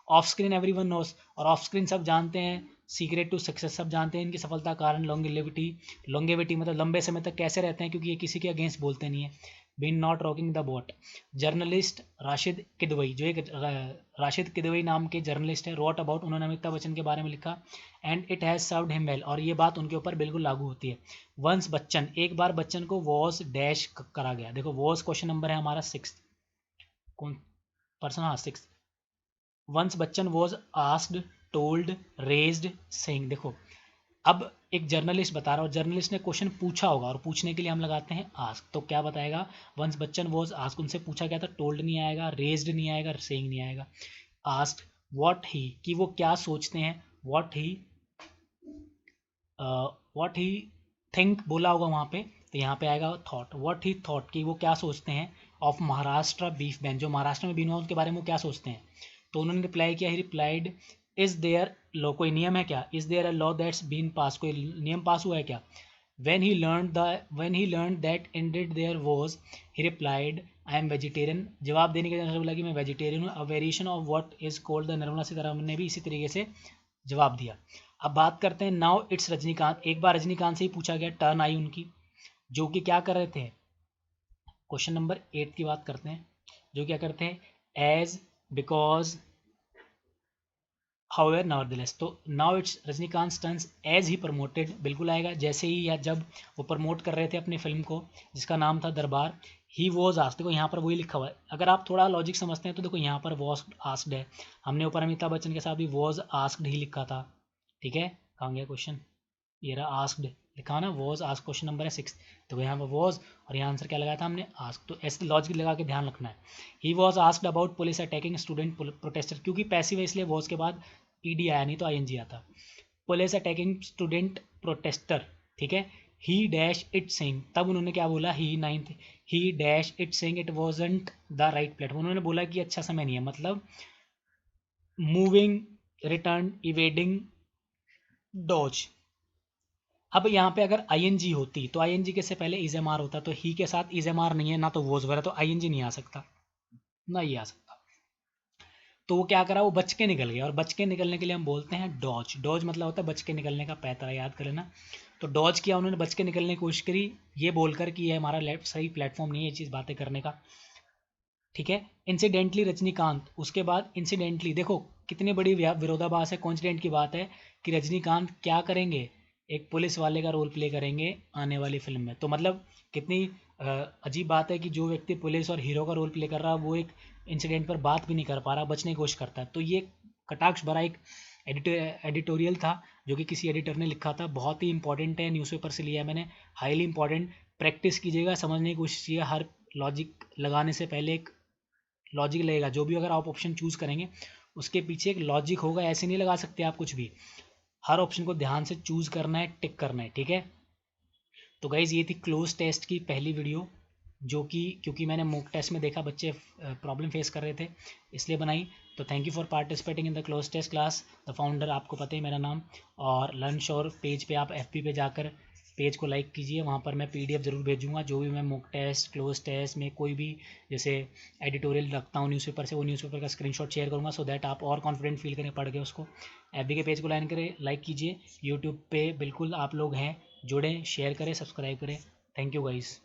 ऑफ स्क्रीन एवरीवन नोस, और ऑफ स्क्रीन सब जानते हैं। सीक्रेट टू सक्सेस, सब जानते हैं इनकी सफलता का कारण। लॉन्गेविटी मतलब लंबे समय तक कैसे रहते हैं, क्योंकि ये किसी के अगेंस्ट बोलते नहीं है। Been not rocking the boat. Journalist Rashid Kidwai, जो एक राशिद किदवई नाम के जर्नलिस्ट है, रोट अबाउट, उन्होंने अमिताभ बच्चन के बारे में लिखा। And it has served him well, और ये बात उनके ऊपर बिल्कुल लागू होती है। वंस बच्चन, एक बार बच्चन को वॉज डैश करा गया। देखो वॉज क्वेश्चन नंबर है हमारा 6, कौन पर्सन, हाँ 6। Once Bachchan was asked, told, raised, saying. देखो अब एक जर्नलिस्ट बता रहा हूँ, जर्नलिस्ट ने क्वेश्चन पूछा होगा और पूछने के लिए हम लगाते हैं आस्क, तो क्या बताएगा, वंस बच्चन वॉज आस्क, उनसे पूछा गया था, टोल्ड नहीं आएगा, रेज्ड नहीं आएगा, सेइंग नहीं आएगा। आस्क व्हाट ही, कि वो क्या सोचते हैं, व्हाट ही थिंक बोला होगा वहाँ पे, तो यहाँ पे आएगा थॉट। व्हाट ही थॉट, कि वो क्या सोचते हैं, ऑफ महाराष्ट्र बीफ बैन, जो महाराष्ट्र में बीन हुआ उनके बारे में वो क्या सोचते हैं। तो उन्होंने रिप्लाई किया, he replied, is there law, कोई नियम है क्या, is there a law that's been pass, कोई नियम पास हुआ है क्या। when he learned that indeed there was, he replied, I am vegetarian। जवाब देने के लिए बोला कि मैं वेजिटेरियन हूँ। A variation of what is called the, Nirmala Sitharaman ने भी इसी तरीके से जवाब दिया। अब बात करते हैं नाउ इट्स रजनीकांत। एक बार रजनीकांत से ही पूछा गया, टर्न आई उनकी, जो कि क्या कर रहे थे, क्वेश्चन नंबर 8 की बात करते हैं, जो क्या करते हैं, एज, बिकॉज, हाउएवर, नॉर्दलेस। तो now it's Rajinikanth turns as he promoted, बिल्कुल आएगा, जैसे ही या जब वो प्रमोट कर रहे थे अपनी फिल्म को जिसका नाम था दरबार। ही वॉज आस्क्ड, देखो यहाँ पर वही लिखा हुआ है, अगर आप थोड़ा लॉजिक समझते हैं तो देखो यहाँ पर वॉज आस्क्ड है, हमने ऊपर अमिताभ बच्चन के साथ भी वॉज आस्क्ड ही लिखा था, ठीक है। कहाँ गया क्वेश्चन, ये रहा, आस्क्ड लिखा ना, वॉज आस्क, क्वेश्चन नंबर है 6, तो यहाँ पर वॉज और यहाँ आंसर क्या लगाया था हमने, आस्क। तो ऐसे लॉजिक लगा के ध्यान रखना है। He was asked about police attacking student protester, क्योंकि पैसिव है इसलिए वॉज के बाद ईडी आया, नहीं तो आईएनजी आता। पुलिस अटैकिंग स्टूडेंट प्रोटेस्टर, ठीक है। ही डैश इट सेइंग, तब उन्होंने क्या बोला, ही 9th, he dash it saying it wasn't the right platform, उन्होंने बोला कि अच्छा समय नहीं है, मतलब मूविंग, रिटर्न, इवेडिंग, डॉज। अब यहाँ पे अगर आईएनजी होती तो आईएनजी के से पहले इजेमार होता, तो ही के साथ इजेमार नहीं है ना, तो वोज वगैरह, तो आईएनजी नहीं आ सकता ना, ये आ सकता। तो वो क्या करा, वो बच के निकल गया, और बच के निकलने के लिए हम बोलते हैं डॉज। डॉज मतलब होता है बच के निकलने का पैतरा, याद कर लेना। तो डॉज किया उन्होंने, बच के निकलने की कोशिश करी, ये बोलकर कि ये हमारा सही प्लेटफॉर्म नहीं है ये चीज़ बातें करने का, ठीक है। इंसिडेंटली रजनीकांत, उसके बाद इंसिडेंटली, देखो कितनी बड़ी विरोधाभास है, कॉन्सिडेंट की बात है कि रजनीकांत क्या करेंगे, एक पुलिस वाले का रोल प्ले करेंगे आने वाली फिल्म में। तो मतलब कितनी अजीब बात है कि जो व्यक्ति पुलिस और हीरो का रोल प्ले कर रहा है वो एक इंसिडेंट पर बात भी नहीं कर पा रहा, बचने की कोशिश करता है। तो ये कटाक्ष भरा एक एडिटोरियल था जो कि किसी एडिटर ने लिखा था, बहुत ही इंपॉर्टेंट है, न्यूज़पेपर से लिया है मैंने, हाईली इंपॉर्टेंट। प्रैक्टिस कीजिएगा, समझने की कोशिश कीजिएगा, हर लॉजिक लगाने से पहले एक लॉजिक लगेगा, जो भी अगर आप ऑप्शन चूज़ करेंगे उसके पीछे एक लॉजिक होगा, ऐसे नहीं लगा सकते आप कुछ भी, हर ऑप्शन को ध्यान से चूज़ करना है, टिक करना है, ठीक है। तो गाइज़ ये थी क्लोज टेस्ट की पहली वीडियो, जो कि क्योंकि मैंने मॉक टेस्ट में देखा बच्चे प्रॉब्लम फेस कर रहे थे इसलिए बनाई। तो thank you for participating in the close test class. The founder, आपको पता ही मेरा नाम। और लर्न श्योर पेज पे आप एफबी पे जाकर पेज को लाइक कीजिए, वहाँ पर मैं पीडीएफ ज़रूर भेजूँगा, जो भी मैं मॉक टेस्ट, क्लोज टेस्ट में कोई भी जैसे एडिटोरियल रखता हूँ न्यूज़पेपर से, वो न्यूज़पेपर का स्क्रीनशॉट शेयर करूँगा, सो दैट आप और कॉन्फिडेंट फील करें पढ़ के उसको। एफबी के पेज को लाइक कीजिए, यूट्यूब पे बिल्कुल आप लोग हैं जुड़ें, शेयर करें, सब्सक्राइब करें। Thank you guys.